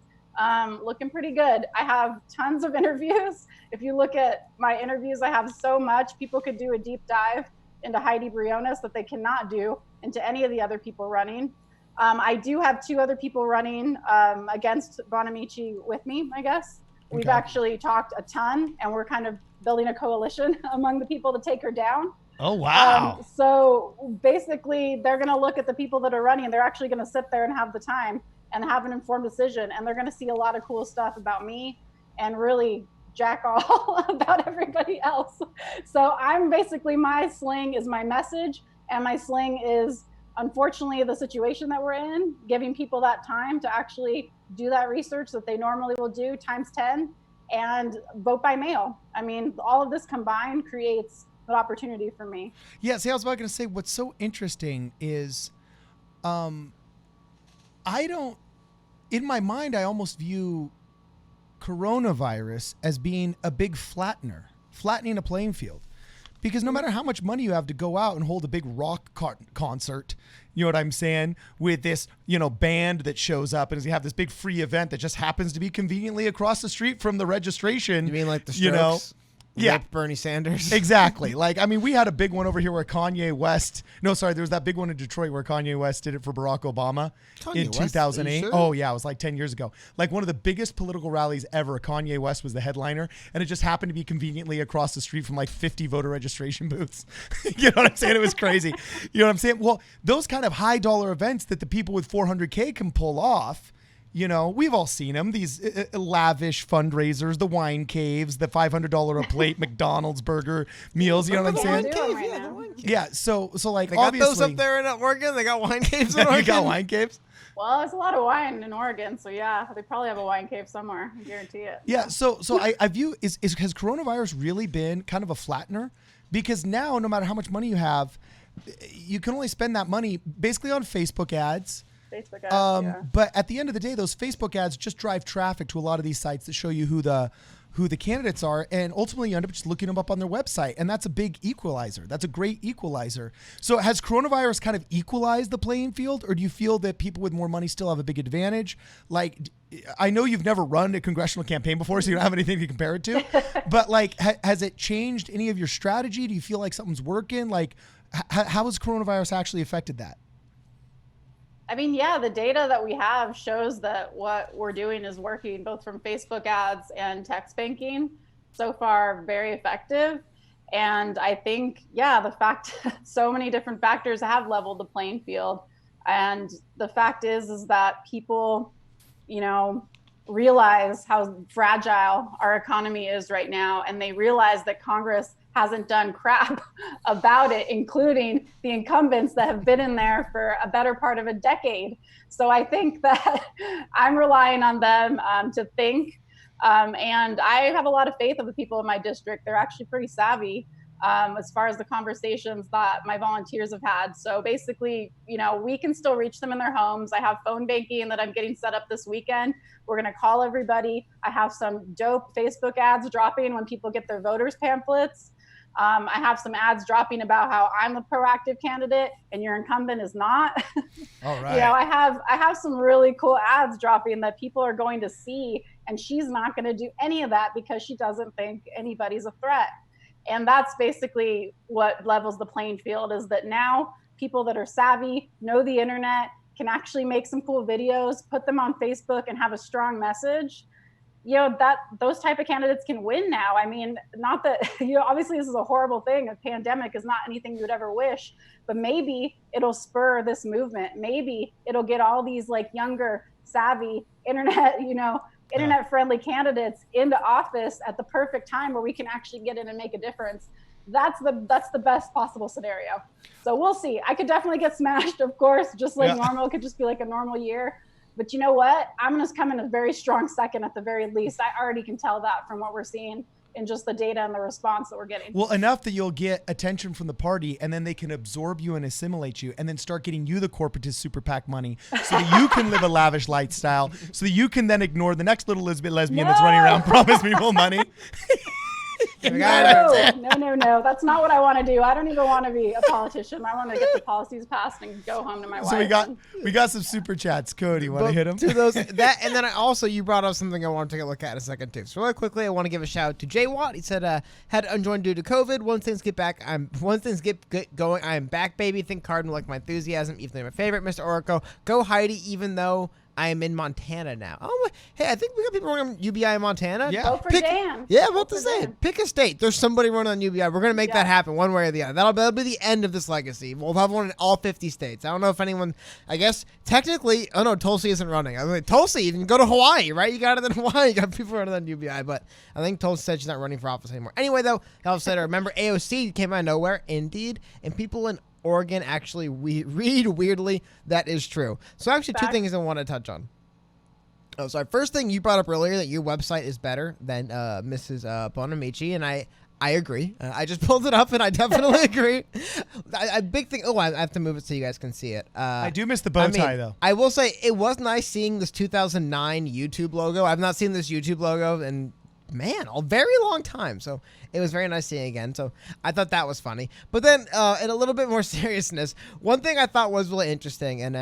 Speaker 3: looking pretty good. I have tons of interviews. If you look at my interviews, I have so much. People could do a deep dive into Heidi Briones that they cannot do into any of the other people running. I do have 2 other people running against Bonamici with me, I guess. Okay. We've actually talked a ton, and we're kind of building a coalition among the people to take her down.
Speaker 1: Oh, wow.
Speaker 3: So basically, they're going to look at the people that are running, and they're actually going to sit there and have the time and have an informed decision. And they're going to see a lot of cool stuff about me and really jack all about everybody else. So I'm basically, my sling is my message, and my sling is, unfortunately, the situation that we're in, giving people that time to actually do that research that they normally will do times 10. and vote by mail. I mean, all of this combined creates an opportunity for me.
Speaker 1: Yeah, see, I was about going to say what's so interesting is I don't, in my mind, I almost view coronavirus as being a big flattening a playing field. Because no matter how much money you have to go out and hold a big rock concert, you know what I'm saying, with this, band that shows up and you have this big free event that just happens to be conveniently across the street from the registration.
Speaker 2: You mean like the Strokes?
Speaker 1: Yeah.
Speaker 2: Bernie Sanders.
Speaker 1: Exactly. Like, I mean, we had a big one over here where there was that big one in Detroit where Kanye West did it for Barack Obama in 2008.
Speaker 2: Sure?
Speaker 1: Oh, yeah. It was like 10 years ago. Like one of the biggest political rallies ever. Kanye West was the headliner, and it just happened to be conveniently across the street from like 50 voter registration booths. You know what I'm saying? It was crazy. You know what I'm saying? Well, those kind of high dollar events that the people with 400K can pull off, we've all seen them, these lavish fundraisers, the wine caves, the $500 a plate McDonald's burger meals. You know what I'm saying?
Speaker 2: The wine cave.
Speaker 1: Yeah. So like,
Speaker 2: They got
Speaker 1: obviously,
Speaker 2: those up there in Oregon? They got wine caves in Oregon?
Speaker 1: You got wine caves?
Speaker 3: Well, there's a lot of wine in Oregon, so yeah, they probably have a wine cave somewhere. I guarantee it.
Speaker 1: Yeah. So I view has coronavirus really been kind of a flattener? Because now, no matter how much money you have, you can only spend that money basically on Facebook ads.
Speaker 3: Facebook ads, yeah.
Speaker 1: But at the end of the day, those Facebook ads just drive traffic to a lot of these sites that show you who the candidates are, and ultimately you end up just looking them up on their website, and that's a big equalizer. That's a great equalizer. So has coronavirus kind of equalized the playing field, or do you feel that people with more money still have a big advantage? Like, I know you've never run a congressional campaign before, so you don't have anything to compare it to, but like, has it changed any of your strategy? Do you feel like something's working? Like, how has coronavirus actually affected that?
Speaker 3: I mean, yeah, the data that we have shows that what we're doing is working, both from Facebook ads and text banking. So far, very effective. And I think, yeah, the fact so many different factors have leveled the playing field. And the fact is that people, realize how fragile our economy is right now. And they realize that Congress hasn't done crap about it, including the incumbents that have been in there for a better part of a decade. So I think that I'm relying on them to think. And I have a lot of faith of the people in my district. They're actually pretty savvy as far as the conversations that my volunteers have had. So basically, we can still reach them in their homes. I have phone banking that I'm getting set up this weekend. We're going to call everybody. I have some dope Facebook ads dropping when people get their voters pamphlets. I have some ads dropping about how I'm a proactive candidate and your incumbent is not.
Speaker 1: All right.
Speaker 3: I have some really cool ads dropping that people are going to see, and she's not going to do any of that because she doesn't think anybody's a threat. And that's basically what levels the playing field, is that now people that are savvy, know the internet, can actually make some cool videos, put them on Facebook and have a strong message. That those type of candidates can win now. I mean, not that, obviously this is a horrible thing. A pandemic is not anything you would ever wish, but maybe it'll spur this movement. Maybe it'll get all these like younger, savvy, internet friendly candidates into office at the perfect time where we can actually get in and make a difference. That's the best possible scenario. So we'll see. I could definitely get smashed, of course, just like normal. It could just be like a normal year. But you know what? I'm going to come in a very strong second at the very least. I already can tell that from what we're seeing in just the data and the response that we're getting.
Speaker 1: Well, enough that you'll get attention from the party, and then they can absorb you and assimilate you, and then start getting you the corporatist super PAC money so that you can live a lavish lifestyle, so that you can then ignore the next little lesbian that's running around promise people money.
Speaker 3: No. That's not what I want to do. I don't even want to be a politician. I want to get the policies passed and go home to my wife.
Speaker 1: So we got some super chats. Cody, want to hit them?
Speaker 2: To those and then you brought up something I want to take a look at in a second too. So really quickly, I want to give a shout out to Jay Watt. He said had to unjoin due to COVID. Once things get going, I am back, baby. Think Cardinal like my enthusiasm, even though my favorite, Mr. Oracle. Go Heidi, even though I am in Montana now. Oh, hey, I think we got people running on UBI in Montana.
Speaker 1: Yeah.
Speaker 3: Vote for Dan.
Speaker 2: Yeah, about to say, pick a state. There's somebody running on UBI. We're going to make that happen one way or the other. That'll be the end of this legacy. We'll have one in all 50 states. I don't know if anyone, I guess, technically, oh no, Tulsi isn't running. I mean, Tulsi, you can go to Hawaii, right? You got it in Hawaii. You got people running on UBI, but I think Tulsi said she's not running for office anymore. Anyway, though, I'll say, remember AOC came out of nowhere, indeed, and people in Oregon actually read weirdly. That is true. So actually, two things I want to touch on. Oh, sorry. First thing you brought up earlier, that your website is better than Mrs. Bonamici, and I agree. I just pulled it up, and I definitely agree. A big thing. Oh, I have to move it so you guys can see it.
Speaker 1: I do miss the bow tie, though.
Speaker 2: I will say it was nice seeing this 2009 YouTube logo. I've not seen this YouTube logo in, man, a very long time. So it was very nice seeing again. So I thought that was funny. But then in a little bit more seriousness, one thing I thought was really interesting, and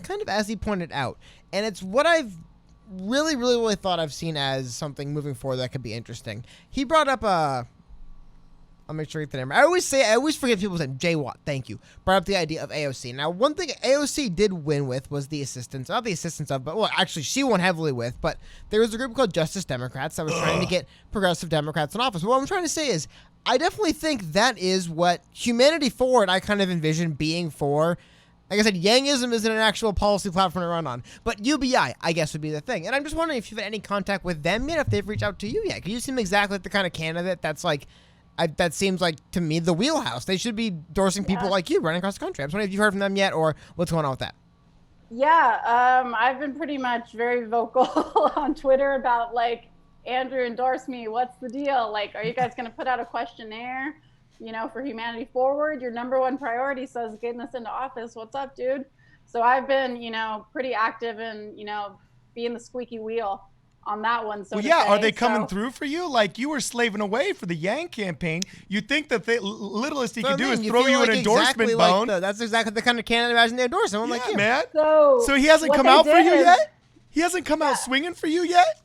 Speaker 2: kind of as he pointed out, and it's what I've really thought I've seen as something moving forward that could be interesting. He brought up I'll make sure I get the name. I always forget people's name. Jay Watt, thank you. Brought up the idea of AOC. Now, one thing AOC did win with was the assistance, not the assistance of, but well, actually she won heavily with, but there was a group called Justice Democrats that was trying to get progressive Democrats in office. What I'm trying to say is, I definitely think that is what Humanity Forward I kind of envision being for. Like I said, Yangism isn't an actual policy platform to run on, but UBI, I guess, would be the thing. And I'm just wondering if you've had any contact with them yet, if they've reached out to you yet. Because you seem exactly like the kind of candidate that's like, that seems like, to me, the wheelhouse. They should be endorsing people like you running across the country. I'm just wondering if you've heard from them yet, or what's going on with that.
Speaker 3: Yeah, I've been pretty much very vocal on Twitter about, like, Andrew endorsed me. What's the deal? Like, are you guys going to put out a questionnaire? For Humanity Forward, your number one priority says getting us into office. What's up, dude? So I've been, pretty active in, being the squeaky wheel on that one. So
Speaker 1: are they coming through for you? Like, you were slaving away for the Yang campaign. You think that the littlest he can do is throw you an endorsement bone.
Speaker 2: That's exactly the kind of candidate I imagine they endorse him. I'm like,
Speaker 1: man. So he hasn't come out for you yet? He hasn't come out swinging for you yet?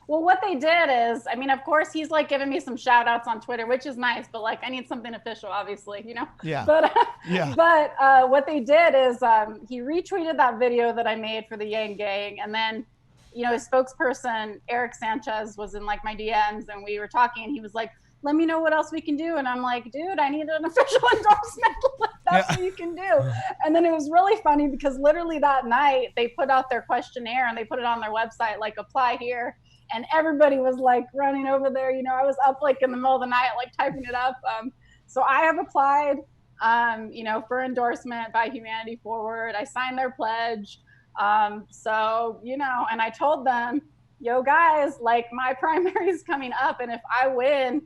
Speaker 3: Well, what they did is, of course, he's like giving me some shout outs on Twitter, which is nice, but like I need something official, obviously,
Speaker 1: Yeah.
Speaker 3: But what they did is he retweeted that video that I made for the Yang Gang. And then, his spokesperson, Eric Sanchez, was in like my DMs and we were talking and he was like, let me know what else we can do. And I'm like, dude, I need an official endorsement. That's what you can do. And then it was really funny because literally that night they put out their questionnaire and they put it on their website, like apply here. And everybody was like running over there. I was up like in the middle of the night, like typing it up. So I have applied, for endorsement by Humanity Forward. I signed their pledge. And I told them, yo guys, like my primary is coming up. And if I win,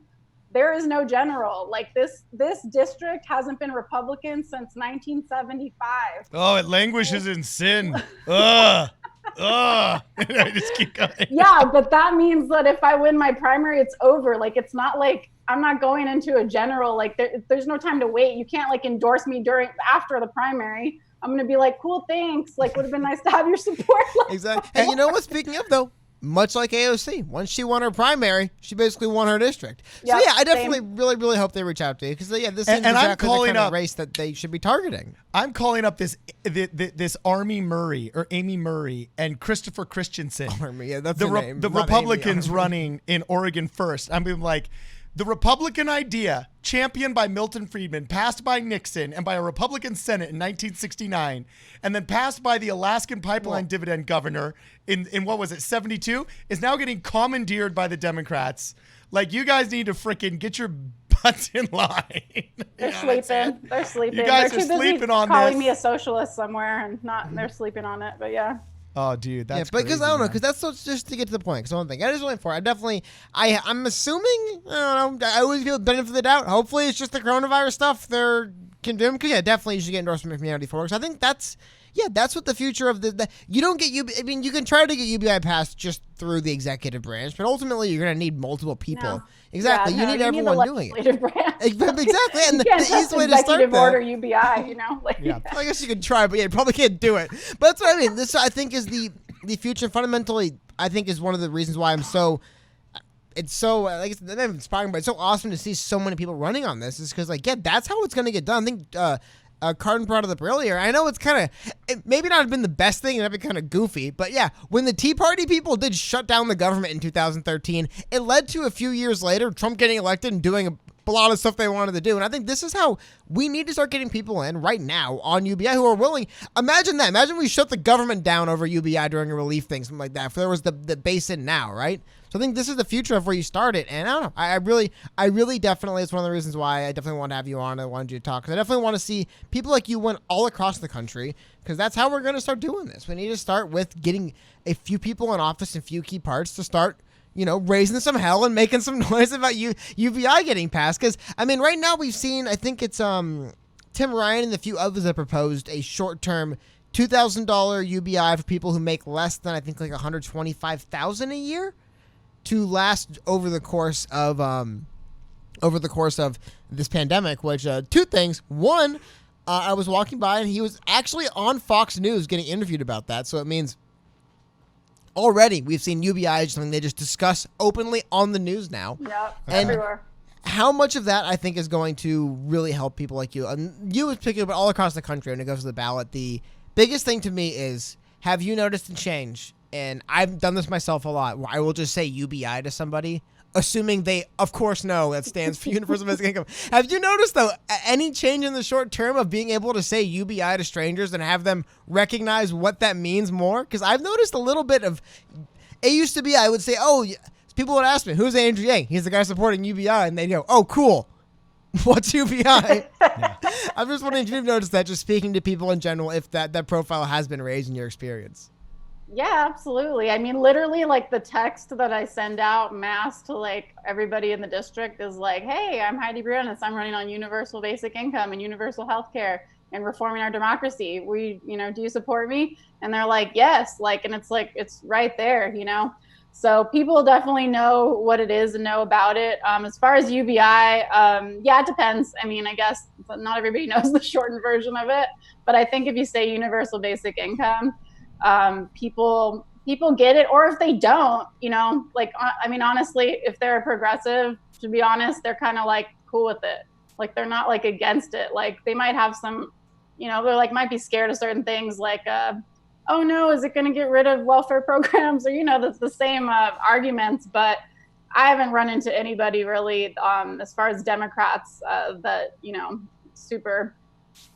Speaker 3: there is no general. Like this district hasn't been Republican since 1975.
Speaker 1: Oh, it languishes in sin. Ugh. I just keep going.
Speaker 3: Yeah, but that means that if I win my primary, it's over. Like, it's not like I'm not going into a general. Like, there's no time to wait. You can't like endorse me after the primary. I'm gonna be like, cool, thanks. Like, would have been nice to have your support. Like,
Speaker 2: exactly. Hey, you know what? Speaking of though, much like AOC, once she won her primary, she basically won her district. So yeah, I definitely really hope they reach out to you because this seems exactly the kind of race that they should be targeting.
Speaker 1: I'm calling up this Amy Murray and Christopher Christensen.
Speaker 2: That's the name.
Speaker 1: The Republicans running in Oregon first. I'm being like, the Republican idea, championed by Milton Friedman, passed by Nixon and by a Republican Senate in 1969, and then passed by the Alaskan pipeline dividend governor in what was it, 72, is now getting commandeered by the Democrats. Like, you guys need to freaking get your butts in line.
Speaker 3: They're sleeping. They're sleeping.
Speaker 1: You guys
Speaker 3: are
Speaker 1: sleeping on
Speaker 3: calling
Speaker 1: this.
Speaker 3: me a socialist somewhere, and they're sleeping on it. But yeah.
Speaker 1: Oh, dude, that's
Speaker 2: but because
Speaker 1: crazy,
Speaker 2: I don't know,
Speaker 1: man.
Speaker 2: because that's just to get to the point. Because one thing I just went for, I'm assuming, I don't know, I always feel benefit of the doubt. Hopefully, it's just the coronavirus stuff they're condemned. Because definitely you should get endorsement from Humanity Forward. I think that's what the future of the you don't get you can try to get UBI passed just through the executive branch, but ultimately you're going to need multiple people. No. Exactly, you need everyone doing it. Exactly, and the easiest way to start that.
Speaker 3: Order UBI, Like,
Speaker 1: yeah.
Speaker 2: I guess you could try, but you probably can't do it. But that's what I mean. This I think is the future. Fundamentally, I think is one of the reasons why I'm so. It's so like it's not inspiring, but it's so awesome to see so many people running on this. Is because that's how it's going to get done. I think. Cardin brought it up earlier. I know it's kind of maybe not have been the best thing, and that'd be kind of goofy, but yeah, when the Tea Party people did shut down the government in 2013, it led to a few years later Trump getting elected and doing a lot of stuff they wanted to do. And I think this is how we need to start getting people in right now on UBI who are willing. Imagine we shut the government down over UBI during a relief thing, something like that. If there was the base in now, right? So I think this is the future of where you started. And I don't know. I really definitely, it's one of the reasons why I definitely want to have you on. I wanted you to talk. Because I definitely want to see people like you win all across the country. Because that's how we're going to start doing this. We need to start with getting a few people in office and few key parts to start, raising some hell and making some noise about UBI getting passed. Because, I mean, right now we've seen, I think it's Tim Ryan and a few others that proposed a short-term $2,000 UBI for people who make less than, I think, like $125,000 a year to last over the course of this pandemic. Which two things: one, I was walking by and he was actually on Fox News getting interviewed about that. So it means already we've seen UBI something they just discuss openly on the news now.
Speaker 3: Yeah,
Speaker 2: and
Speaker 3: everywhere.
Speaker 2: How much of that I think is going to really help people like you, and you in particular, but all across the country when it goes to the ballot. The biggest thing to me is, have you noticed a change? And I've done this myself a lot, where I will just say UBI to somebody, assuming they, of course, know that stands for Universal Basic Income. Have you noticed, though, any change in the short term of being able to say UBI to strangers and have them recognize what that means more? Because I've noticed a little bit of, it used to be I would say, people would ask me, who's Andrew Yang? He's the guy supporting UBI. And they'd go, oh, cool. What's UBI? Yeah. I'm just wondering if you've noticed that, just speaking to people in general, if that profile has been raised in your experience.
Speaker 3: Yeah, absolutely. I mean, literally, like the text that I send out mass to like everybody in the district is like, hey, I'm Heidi Briones. I'm running on universal basic income and universal health care and reforming our democracy. Do you support me? And they're like, yes. And it's right there, So people definitely know what it is and know about it. As far as UBI, it depends. I mean, I guess not everybody knows the shortened version of it, but I think if you say universal basic income, people get it. Or if they don't, honestly, if they're a progressive, to be honest, they're kind of like cool with it. Like they're not like against it. Like they might have some, they're like might be scared of certain things like, oh no, is it going to get rid of welfare programs? Or, that's the same arguments, but I haven't run into anybody really as far as Democrats that, super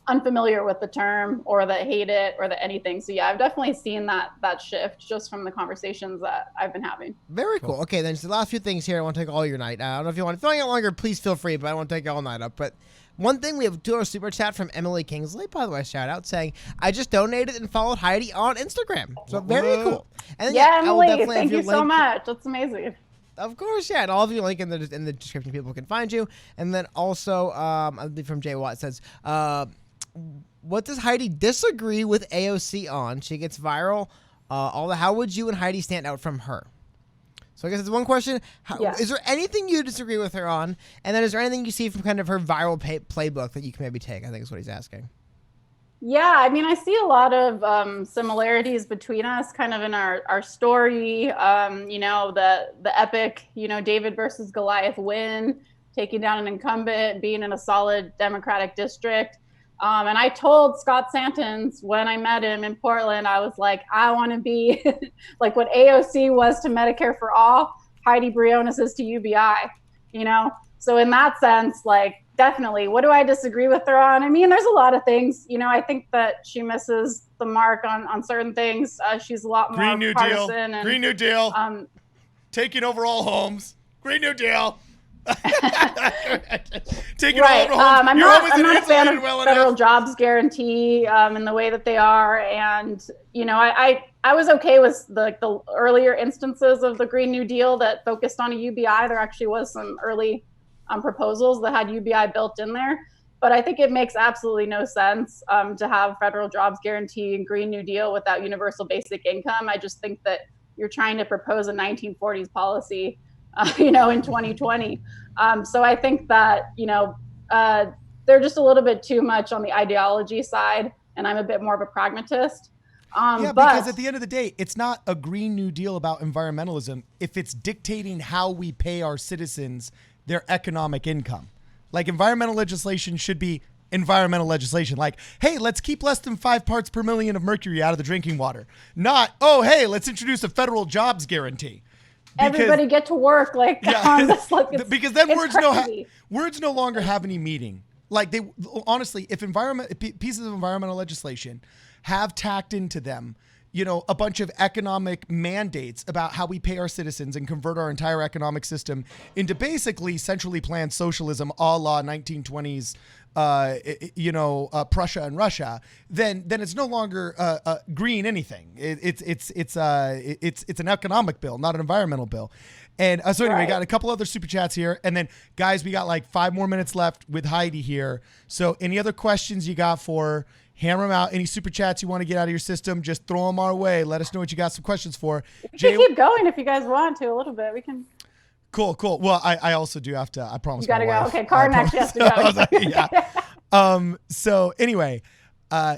Speaker 3: unfamiliar with the term or that hate it or that anything. So yeah, I've definitely seen that shift just from the conversations that I've been having.
Speaker 2: Very cool. Okay, then just the last few things here. I want to take all your night. I don't know if you want to fill it longer, please feel free, but I don't want to take all night up. But one thing, we have $2 super chat from Emily Kingsley, by the way, shout out, saying, I just donated and followed Heidi on Instagram. So very cool. And then,
Speaker 3: Emily, thank you so much. That's amazing.
Speaker 2: Of course, yeah, and all of you link in the description, people can find you. And then also, from Jay Watt says, what does Heidi disagree with AOC on? She gets viral. How would you and Heidi stand out from her? So I guess it's one question. Is there anything you disagree with her on? And then is there anything you see from kind of her viral playbook that you can maybe take? I think is what he's asking.
Speaker 3: Yeah, I mean, I see a lot of similarities between us kind of in our story, the epic, David versus Goliath win, taking down an incumbent, being in a solid Democratic district. And I told Scott Santens when I met him in Portland, I was like, I want to be like what AOC was to Medicare for all, Heidi Briones is to UBI, So in that sense, like, definitely. What do I disagree with her on? I mean, there's a lot of things. I think that she misses the mark on certain things. She's a lot more
Speaker 1: Green New
Speaker 3: partisan.
Speaker 1: Deal. Green New Deal. Taking over all homes. Green New Deal. Taking over homes.
Speaker 3: I'm not a fan of federal jobs guarantee in the way that they are. And, I was okay with the earlier instances of the Green New Deal that focused on a UBI. There actually was some early proposals that had UBI built in there. But I think it makes absolutely no sense to have federal jobs guarantee and Green New Deal without universal basic income. I just think that you're trying to propose a 1940s policy, in 2020. So I think that, they're just a little bit too much on the ideology side, and I'm a bit more of a pragmatist.
Speaker 1: Because at the end of the day, it's not a Green New Deal about environmentalism if it's dictating how we pay our citizens their economic income. Like, environmental legislation should be environmental legislation. Like, hey, let's keep less than 5 parts per million of mercury out of the drinking water. Not, oh, hey, let's introduce a federal jobs guarantee.
Speaker 3: Everybody get to work on this.
Speaker 1: Because then words no longer have any meaning. Like, they honestly, if pieces of environmental legislation have tacked into them a bunch of economic mandates about how we pay our citizens and convert our entire economic system into basically centrally planned socialism a la 1920s, Prussia and Russia, then it's no longer green anything. It's an economic bill, not an environmental bill. And so anyway, we got a couple other super chats here. And then, guys, we got like 5 more minutes left with Heidi here. So any other questions you got for her, hammer them out. Any super chats you want to get out of your system, just throw them our way. Let us know what you got some questions for.
Speaker 3: We can keep going if you guys want to a little bit. We can.
Speaker 1: Cool. Well, I also do have to, I promise.
Speaker 3: You got to go. Okay, Carden actually has to go.
Speaker 1: Yeah. So anyway,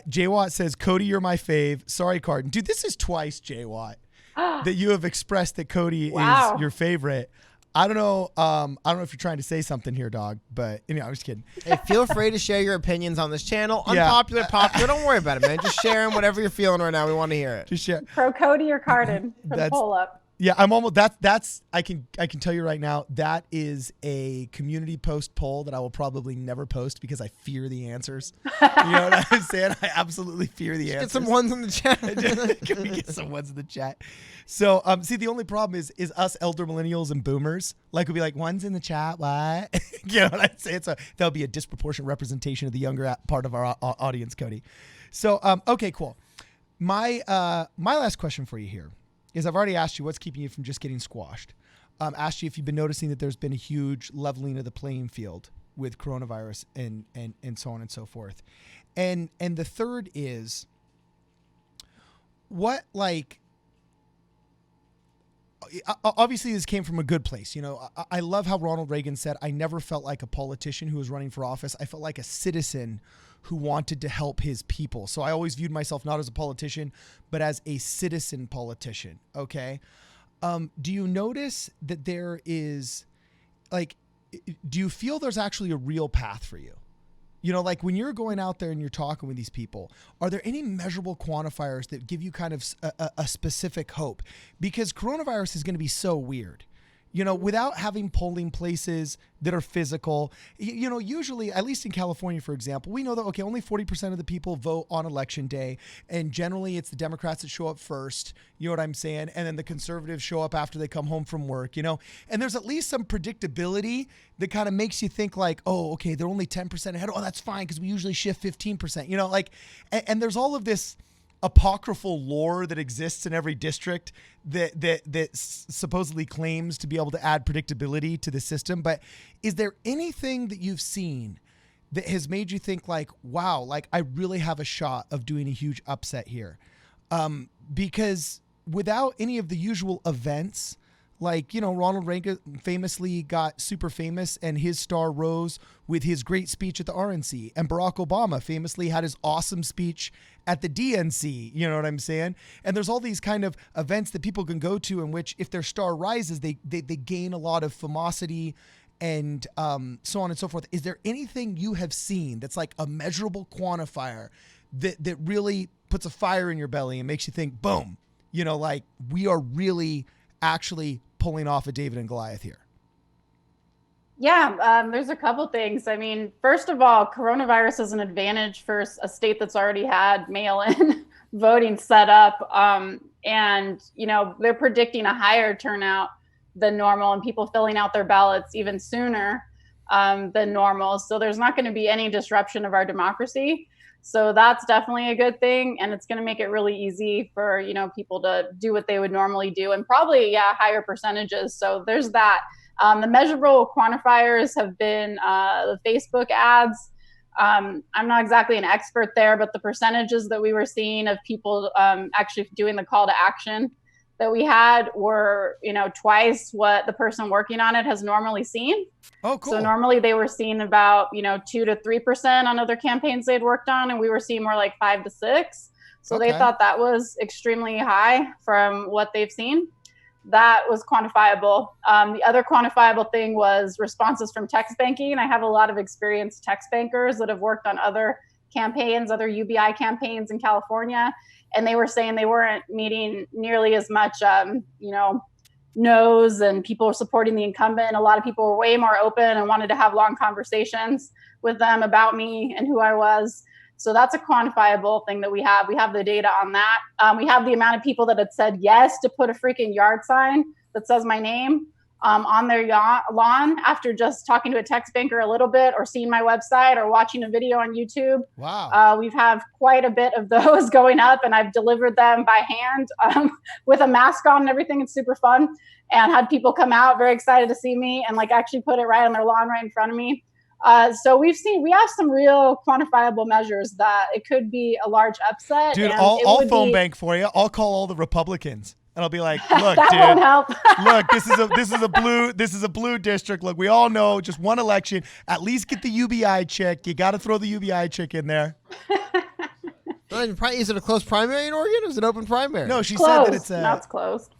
Speaker 1: Jay Watt says, Cody, you're my fave. Sorry, Carden. Dude, this is twice, Jay Watt, that you have expressed that Cody is your favorite. I don't know if you're trying to say something here, dog, but anyway, I'm just kidding.
Speaker 2: Hey, feel free to share your opinions on this channel. Unpopular, popular, don't worry about it, man. Just sharing whatever you're feeling right now. We want to hear it.
Speaker 1: Just share.
Speaker 3: Pro Cody or Carden for the poll up.
Speaker 1: Yeah, I'm almost that's I can tell you right now, that is a community post poll that I will probably never post because I fear the answers. You know what I'm saying? I absolutely fear the answers.
Speaker 2: Get some ones in the chat.
Speaker 1: Can we get some ones in the chat? So see, the only problem is us elder millennials and boomers, like, we'll be like, one's in the chat, what? You know what I'm saying? So that'll be a disproportionate representation of the younger part of our audience, Cody. So okay, cool. My last question for you here is, I've already asked you what's keeping you from just getting squashed. Asked you if you've been noticing that there's been a huge leveling of the playing field with coronavirus and so on and so forth. And the third is, what, like, obviously this came from a good place. I love how Ronald Reagan said, I never felt like a politician who was running for office. I felt like a citizen who wanted to help his people. So I always viewed myself not as a politician, but as a citizen politician. Okay. Do you notice that there is, like, do you feel there's actually a real path for you? Like, when you're going out there and you're talking with these people, are there any measurable quantifiers that give you kind of a specific hope? Because coronavirus is going to be so weird. Without having polling places that are physical, usually, at least in California, for example, we know that, okay, only 40% of the people vote on election day. And generally it's the Democrats that show up first. You know what I'm saying? And then the conservatives show up after they come home from work, and there's at least some predictability that kind of makes you think like, oh, okay, they're only 10% ahead. Oh, that's fine, because we usually shift 15%, and there's all of this apocryphal lore that exists in every district that supposedly claims to be able to add predictability to the system. But is there anything that you've seen that has made you think like, wow, like, I really have a shot of doing a huge upset here? Because without any of the usual events, like, Ronald Reagan famously got super famous and his star rose with his great speech at the RNC. And Barack Obama famously had his awesome speech at the DNC. You know what I'm saying? And there's all these kind of events that people can go to in which, if their star rises, they gain a lot of famosity and so on and so forth. Is there anything you have seen that's like a measurable quantifier that really puts a fire in your belly and makes you think, boom, like, we are really actually pulling off a David and Goliath here?
Speaker 3: Yeah, there's a couple things. I mean, first of all, coronavirus is an advantage for a state that's already had mail-in voting set up. And, they're predicting a higher turnout than normal and people filling out their ballots even sooner than normal. So there's not going to be any disruption of our democracy. So that's definitely a good thing. And it's going to make it really easy for, people to do what they would normally do, and probably, higher percentages. So there's that. The measurable quantifiers have been the Facebook ads. I'm not exactly an expert there, but the percentages that we were seeing of people actually doing the call to action that we had were, twice what the person working on it has normally seen.
Speaker 1: Oh, cool.
Speaker 3: So normally they were seeing about, 2 to 3% on other campaigns they'd worked on, and we were seeing more like 5 to 6. So they thought that was extremely high from what they've seen. That was quantifiable. The other quantifiable thing was responses from text banking. I have a lot of experienced text bankers that have worked on other campaigns, other UBI campaigns in California. And they were saying they weren't meeting nearly as much, no's, and people were supporting the incumbent. A lot of people were way more open and wanted to have long conversations with them about me and who I was. So that's a quantifiable thing that we have. We have the data on that. We have the amount of people that had said yes to put a freaking yard sign that says my name on their lawn after just talking to a text banker a little bit, or seeing my website, or watching a video on YouTube.
Speaker 1: Wow.
Speaker 3: We've have quite a bit of those going up, and I've delivered them by hand with a mask on and everything. It's super fun, and had people come out very excited to see me and like actually put it right on their lawn right in front of me. So we have some real quantifiable measures that it could be a large upset.
Speaker 1: Dude,
Speaker 3: and
Speaker 1: I'll phone bank for you. I'll call all the Republicans. And I'll be like, look,
Speaker 3: that
Speaker 1: dude,
Speaker 3: won't help.
Speaker 1: look, this is a blue district. Look, we all know just one election. At least get the UBI chick. You got to throw the UBI chick in there.
Speaker 2: Is it a closed primary in Oregon? Or is it an open primary?
Speaker 1: No, she
Speaker 3: Closed.
Speaker 1: said that it's a.
Speaker 3: No, it's closed.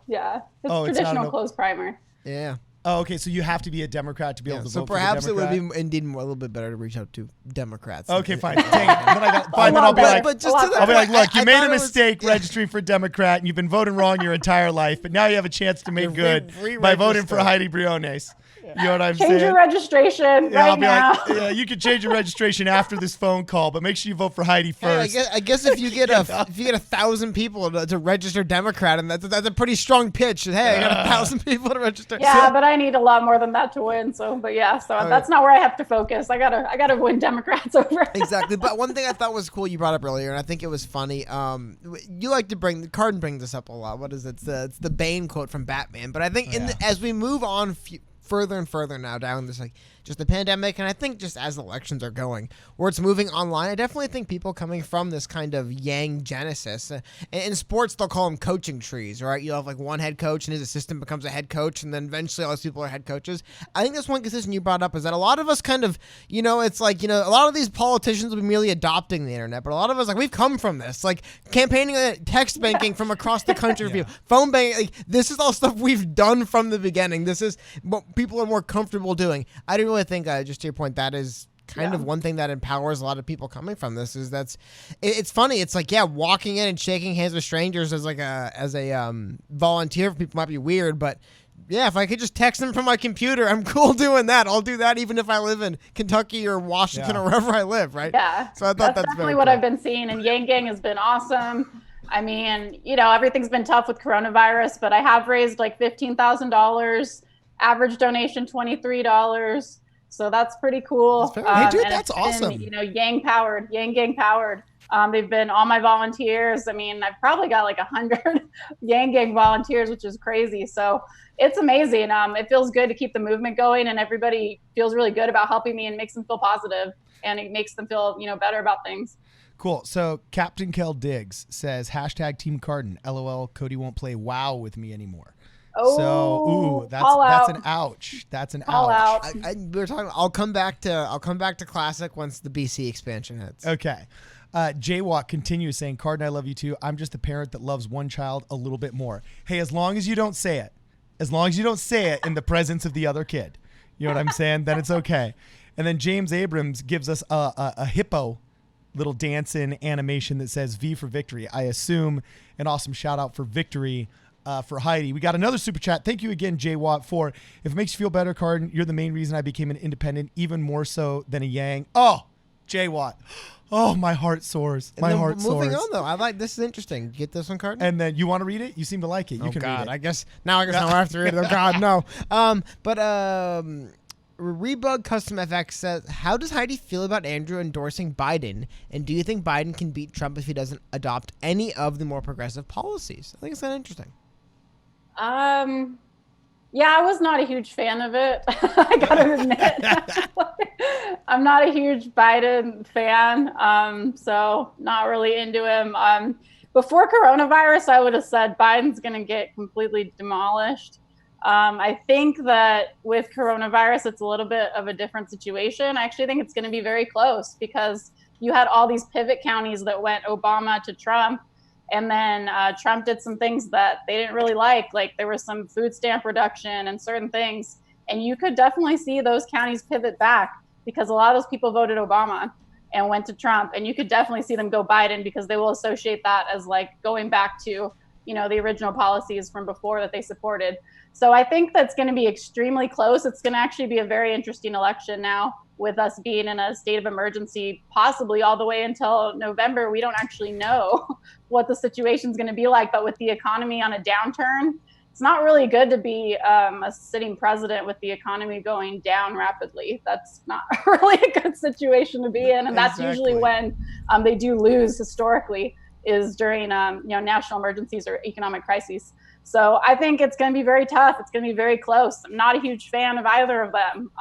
Speaker 3: Yeah, it's
Speaker 1: Oh, it's not
Speaker 3: traditional
Speaker 1: an
Speaker 3: closed primary.
Speaker 2: Yeah.
Speaker 1: Oh, okay. So you have to be a Democrat to be able to
Speaker 2: So
Speaker 1: vote
Speaker 2: perhaps
Speaker 1: for
Speaker 2: it
Speaker 1: the
Speaker 2: would
Speaker 1: Democrat?
Speaker 2: be indeed a little bit better to reach out to Democrats.
Speaker 1: Okay, fine. Dang it. Then I'll be like,
Speaker 2: But just to the
Speaker 1: I'll be like,
Speaker 2: point,
Speaker 1: look, you
Speaker 2: I
Speaker 1: made
Speaker 2: thought
Speaker 1: a
Speaker 2: it was-
Speaker 1: mistake registering for Democrat, and you've been voting wrong your entire life, but now you have a chance to make
Speaker 2: You're
Speaker 1: good
Speaker 2: re-
Speaker 1: by voting for
Speaker 2: re-register.
Speaker 1: Heidi Briones. You know what I'm
Speaker 3: Change
Speaker 1: saying?
Speaker 3: your registration
Speaker 1: Yeah, I'll
Speaker 3: right
Speaker 1: be
Speaker 3: now.
Speaker 1: like, yeah, you can change your registration after this phone call, but make sure you vote for Heidi
Speaker 2: Hey,
Speaker 1: first.
Speaker 2: I guess if you get a 1,000 people to register Democrat, and that's a pretty strong pitch. Hey, I got 1,000 people to register.
Speaker 3: Yeah, but I need a lot more than that to win. So that's not where I have to focus. I gotta win Democrats over.
Speaker 2: Exactly. But one thing I thought was cool you brought up earlier, and I think it was funny. You like to Cardin brings this up a lot. What is it? It's the Bane quote from Batman. But I think as we move on further and further now down this just the pandemic, and I think just as elections are going, where it's moving online, I definitely think people coming from this kind of Yang genesis. In sports, they'll call them coaching trees, right? You have like one head coach, and his assistant becomes a head coach, and then eventually all these people are head coaches. I think that's one consistent you brought up, is that a lot of us kind of, it's like, a lot of these politicians will be merely adopting the internet, but a lot of us, like, we've come from this, like campaigning, text banking from across the country, for people, phone banking, like, this is all stuff we've done from the beginning. This is what people are more comfortable doing. I do really think, just to your point, that is kind of one thing that empowers a lot of people coming from this. It's funny. It's like, walking in and shaking hands with strangers as a volunteer for people might be weird, but if I could just text them from my computer, I'm cool doing that. I'll do that even if I live in Kentucky or Washington or wherever I live, right?
Speaker 3: Yeah.
Speaker 2: So I thought that's
Speaker 3: definitely
Speaker 2: very
Speaker 3: what
Speaker 2: cool.
Speaker 3: I've been seeing, and Yang Gang has been awesome. I mean, everything's been tough with coronavirus, but I have raised like $15,000. Average donation $23. So that's pretty cool.
Speaker 1: Hey, dude,
Speaker 3: and
Speaker 1: that's
Speaker 3: it's been,
Speaker 1: awesome.
Speaker 3: Yang Gang powered. They've been all my volunteers. I mean, I've probably got like 100 Yang Gang volunteers, which is crazy. So it's amazing. It feels good to keep the movement going, and everybody feels really good about helping me and makes them feel positive, and it makes them feel, better about things.
Speaker 1: Cool. So Captain Kel Diggs says, #Team Cardin. LOL, Cody won't play WoW with me anymore.
Speaker 3: Oh,
Speaker 1: that's an ouch. That's an
Speaker 3: Call
Speaker 1: ouch.
Speaker 3: out.
Speaker 2: We were talking. I'll come back to Classic once the BC expansion hits.
Speaker 1: Okay. Jaywalk continues saying, Cardin, I love you too. I'm just a parent that loves one child a little bit more. Hey, as long as you don't say it. As long as you don't say it in the presence of the other kid. You know what I'm saying? Then it's okay. And then James Abrams gives us a hippo little dance-in animation that says V for victory. I assume an awesome shout-out for victory for Heidi. We got another super chat. Thank you again, Jay Watt, for if it makes you feel better, Cardin, you're the main reason I became an independent, even more so than a Yang. Oh, Jay Watt. Oh, my heart soars. My heart soars.
Speaker 2: Moving on, though, I like this. Is interesting. Get this one, Cardin.
Speaker 1: And then you want to read it? You seem to like it. You can read it.
Speaker 2: I guess now I have to read it. Oh God, no. Rebug Custom FX says, how does Heidi feel about Andrew endorsing Biden? And do you think Biden can beat Trump if he doesn't adopt any of the more progressive policies? I think it's kind of interesting.
Speaker 3: Yeah, I was not a huge fan of it. I gotta admit, I'm not a huge Biden fan. So not really into him. Before coronavirus, I would have said Biden's going to get completely demolished. I think that with coronavirus, it's a little bit of a different situation. I actually think it's going to be very close because you had all these pivot counties that went Obama to Trump. And then Trump did some things that they didn't really like there was some food stamp reduction and certain things. And you could definitely see those counties pivot back because a lot of those people voted Obama and went to Trump. And you could definitely see them go Biden because they will associate that as going back to, the original policies from before that they supported. So I think that's going to be extremely close. It's going to actually be a very interesting election now, with us being in a state of emergency, possibly all the way until November. We don't actually know what the situation is going to be like, but with the economy on a downturn, it's not really good to be a sitting president with the economy going down rapidly. That's not really a good situation to be in, and that's usually when they do lose historically, is during national emergencies or economic crises. So I think it's going to be very tough. It's going to be very close. I'm not a huge fan of either of them.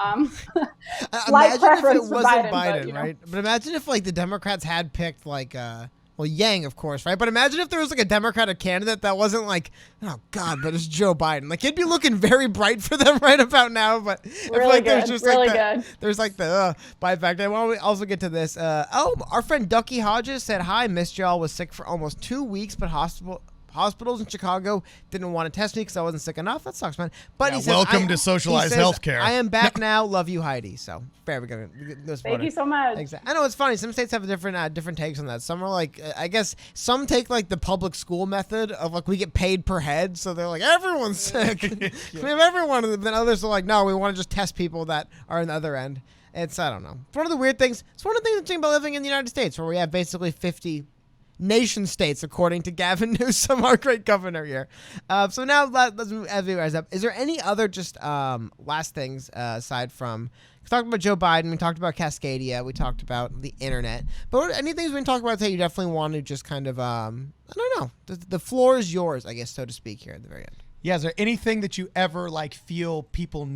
Speaker 3: Slight preference for Biden,
Speaker 2: right? But imagine if like the Democrats had picked like Yang, of course, right? But imagine if there was like a Democratic candidate that wasn't like, oh God, but it's Joe Biden. Like it'd be looking very bright for them right about now. But
Speaker 3: really
Speaker 2: I feel like
Speaker 3: good,
Speaker 2: there's just
Speaker 3: really
Speaker 2: like
Speaker 3: good.
Speaker 2: There's like the Biden factor. And why don't we also get to this? Our friend Ducky Hodges said, "Hi, missed y'all. Was sick for almost 2 weeks, but hospitals in Chicago didn't want to test me because I wasn't sick enough. That sucks, man." But he says,
Speaker 1: welcome to socialized healthcare.
Speaker 2: I am back now. Love you, Heidi. So fair.
Speaker 3: Thank you so much.
Speaker 2: Exactly. I know it's funny. Some states have different takes on that. Some are like, I guess some take like the public school method of like we get paid per head, so they're like everyone's sick. We have everyone, and then others are like, no, we want to just test people that are on the other end. I don't know. It's one of the weird things. It's one of the things that's about living in the United States, where we have basically 50 nation states, according to Gavin Newsom, our great governor here. So now let's move as we rise up. Is there any other just last things aside from, we talked about Joe Biden, we talked about Cascadia, we talked about the internet, but any things we can talk about that you definitely want to just kind of, I don't know, the floor is yours, I guess, so to speak, here at the very end.
Speaker 1: Yeah, is there anything that you ever like feel people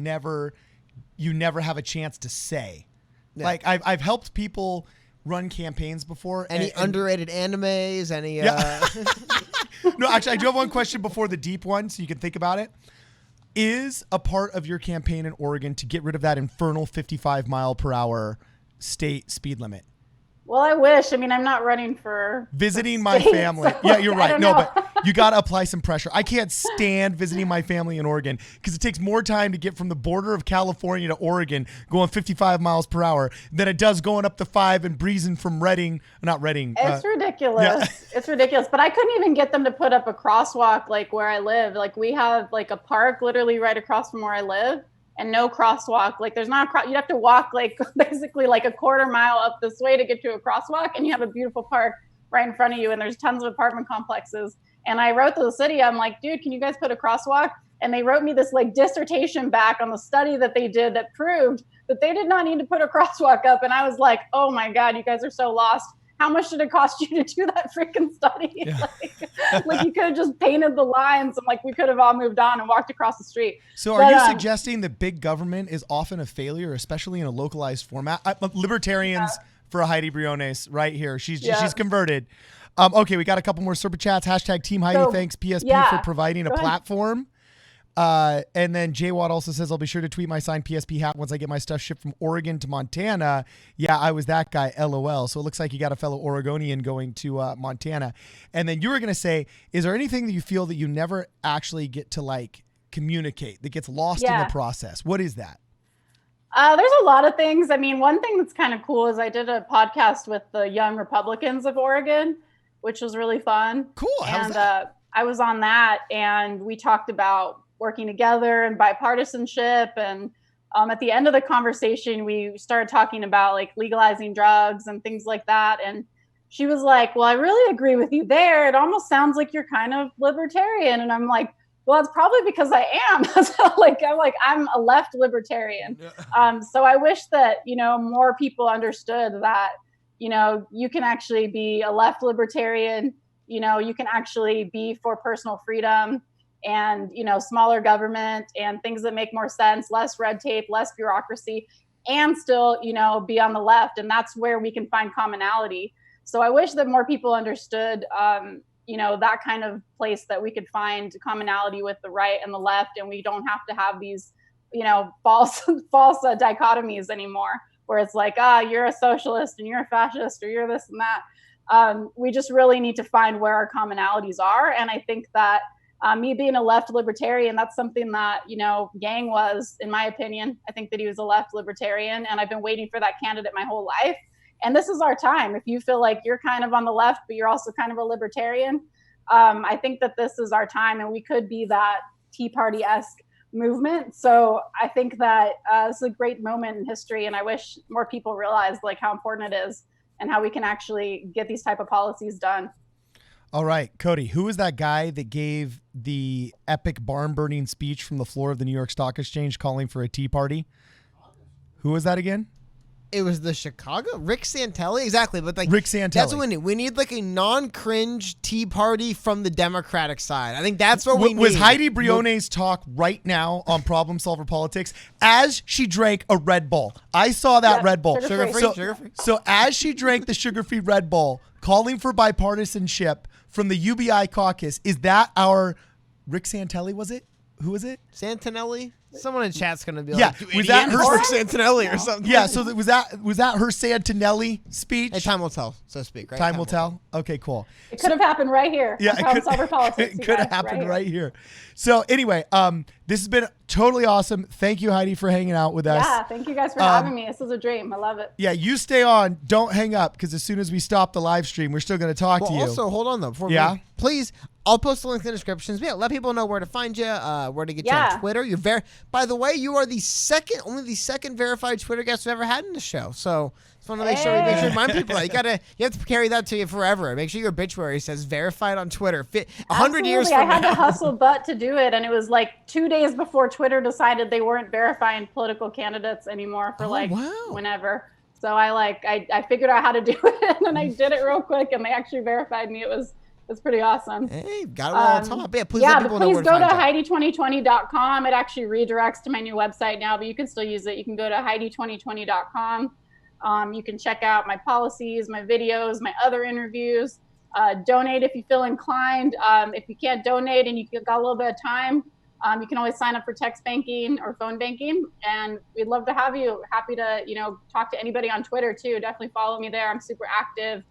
Speaker 1: you never have a chance to say? Yeah. Like I've helped people run campaigns before.
Speaker 2: Any underrated animes? Any?
Speaker 1: No, actually, I do have one question before the deep one, so you can think about it. Is a part of your campaign in Oregon to get rid of that infernal 55 mile per hour state speed limit?
Speaker 3: Well, I wish. I mean, I'm not running for
Speaker 1: visiting my family. So yeah, you're right. No, but you got to apply some pressure. I can't stand visiting my family in Oregon because it takes more time to get from the border of California to Oregon going 55 miles per hour than it does going up the 5 and breezing from not Reading.
Speaker 3: It's ridiculous. Yeah. It's ridiculous. But I couldn't even get them to put up a crosswalk like where I live. Like we have like a park literally right across from where I live. And no crosswalk. Like there's not you have to walk like basically like a quarter mile up this way to get to a crosswalk, and you have a beautiful park right in front of you, and there's tons of apartment complexes. And I wrote to the city, I'm like, dude, can you guys put a crosswalk? And they wrote me this like dissertation back on the study that they did that proved that they did not need to put a crosswalk up. And I was like, oh my God, you guys are so lost. How much did it cost you to do that freaking study? Yeah. like you could have just painted the lines and like we could have all moved on and walked across the street.
Speaker 1: So are you suggesting that big government is often a failure, especially in a localized format? Libertarians for Heidi Briones right here. She's converted. Okay, we got a couple more super chats. # Team Heidi. Thanks PSP for providing a platform. And then J-Watt also says, I'll be sure to tweet my signed PSP hat once I get my stuff shipped from Oregon to Montana. Yeah, I was that guy, LOL. So it looks like you got a fellow Oregonian going to Montana. And then you were going to say, is there anything that you feel that you never actually get to like communicate that gets lost in the process? What is that?
Speaker 3: There's a lot of things. I mean, one thing that's kind of cool is I did a podcast with the Young Republicans of Oregon, which was really fun.
Speaker 1: Cool.
Speaker 3: How's that? I was on that, and we talked about working together and bipartisanship. And at the end of the conversation, we started talking about like legalizing drugs and things like that. And she was like, well, I really agree with you there. It almost sounds like you're kind of libertarian. And I'm like, well, it's probably because I am. I'm a left libertarian. So I wish that, more people understood that, you can actually be a left libertarian, you can actually be for personal freedom and, smaller government and things that make more sense, less red tape, less bureaucracy, and still, be on the left. And that's where we can find commonality. So I wish that more people understood, that kind of place that we could find commonality with the right and the left. And we don't have to have these, false dichotomies anymore, where it's like, you're a socialist and you're a fascist or you're this and that. We just really need to find where our commonalities are. And I think that me being a left libertarian, that's something that, Yang was, in my opinion. I think that he was a left libertarian, and I've been waiting for that candidate my whole life. And this is our time. If you feel like you're kind of on the left, but you're also kind of a libertarian, I think that this is our time, and we could be that Tea Party-esque movement. So I think that this is a great moment in history, and I wish more people realized like how important it is and how we can actually get these type of policies done.
Speaker 1: All right, Cody, who was that guy that gave the epic barn burning speech from the floor of the New York Stock Exchange calling for a tea party? Who was that again?
Speaker 2: It was the Chicago Rick Santelli, exactly. But like
Speaker 1: Rick Santelli.
Speaker 2: that's what we need. We need like a non-cringe tea party from the Democratic side. I think that's what we need.
Speaker 1: Was Heidi Briones talk right now on Problem Solver Politics as she drank a Red Bull? I saw that
Speaker 3: Yep,
Speaker 1: Red Bull.
Speaker 2: Sugar-free.
Speaker 1: So as she drank the sugar-free Red Bull, calling for bipartisanship from the UBI caucus, is that our Rick Santelli? Was it? Who was it?
Speaker 2: Santinelli? Someone in chat's gonna be
Speaker 1: Yeah,
Speaker 2: like,
Speaker 1: was that her?
Speaker 2: Rick Santinelli or something?
Speaker 1: Yeah, so was that her Santinelli speech?
Speaker 2: Hey, time will tell, so to speak. Right?
Speaker 1: Time will tell. Okay, cool.
Speaker 3: It could have happened right here.
Speaker 1: Yeah,
Speaker 3: on Problem Solver Politics.
Speaker 1: it could have happened right here. So anyway, this has been totally awesome. Thank you, Heidi, for hanging out with us.
Speaker 3: Yeah, thank you guys for having me. This is a dream. I love it.
Speaker 1: Yeah, you stay on. Don't hang up, because as soon as we stop the live stream, we're still going to talk to you.
Speaker 2: Also, hold on though. Before please, I'll post the link in the descriptions. Yeah, let people know where to find you, where to get you on Twitter. You're By the way, you are only the second verified Twitter guest we've ever had in the show. So just want to make sure we remind people that you have to carry that to you forever. Make sure your obituary says verified on Twitter. 100 years from now.
Speaker 3: I had to hustle butt to do it, and it was like 2 days before Twitter decided they weren't verifying political candidates anymore for whenever. So I figured out how to do it, and then I did it real quick, and they actually verified me. It's pretty awesome.
Speaker 2: Hey, got it all on top. Yeah, please let people know where to
Speaker 3: go
Speaker 2: find
Speaker 3: to Heidi2020.com. It actually redirects to my new website now, but you can still use it. You can go to Heidi2020.com. You can check out my policies, my videos, my other interviews. Donate if you feel inclined. If you can't donate and you've got a little bit of time, you can always sign up for text banking or phone banking, and we'd love to have you. Happy to talk to anybody on Twitter too. Definitely follow me there. I'm super active.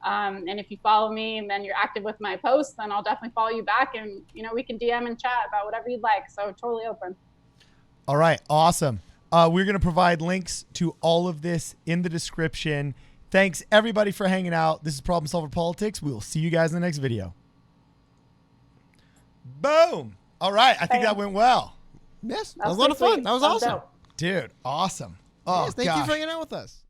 Speaker 3: And if you follow me and then you're active with my posts, then I'll definitely follow you back, and we can DM and chat about whatever you'd like. So totally open.
Speaker 1: All right, awesome. We're going to provide links to all of this in the description. Thanks everybody for hanging out. This is Problem Solver Politics. We will see you guys in the next video. Boom. All right, I think that went well.
Speaker 2: Yes, that was a lot of fun. That was awesome.
Speaker 1: Dude, awesome. Oh,
Speaker 2: yes, thank you for hanging out with us.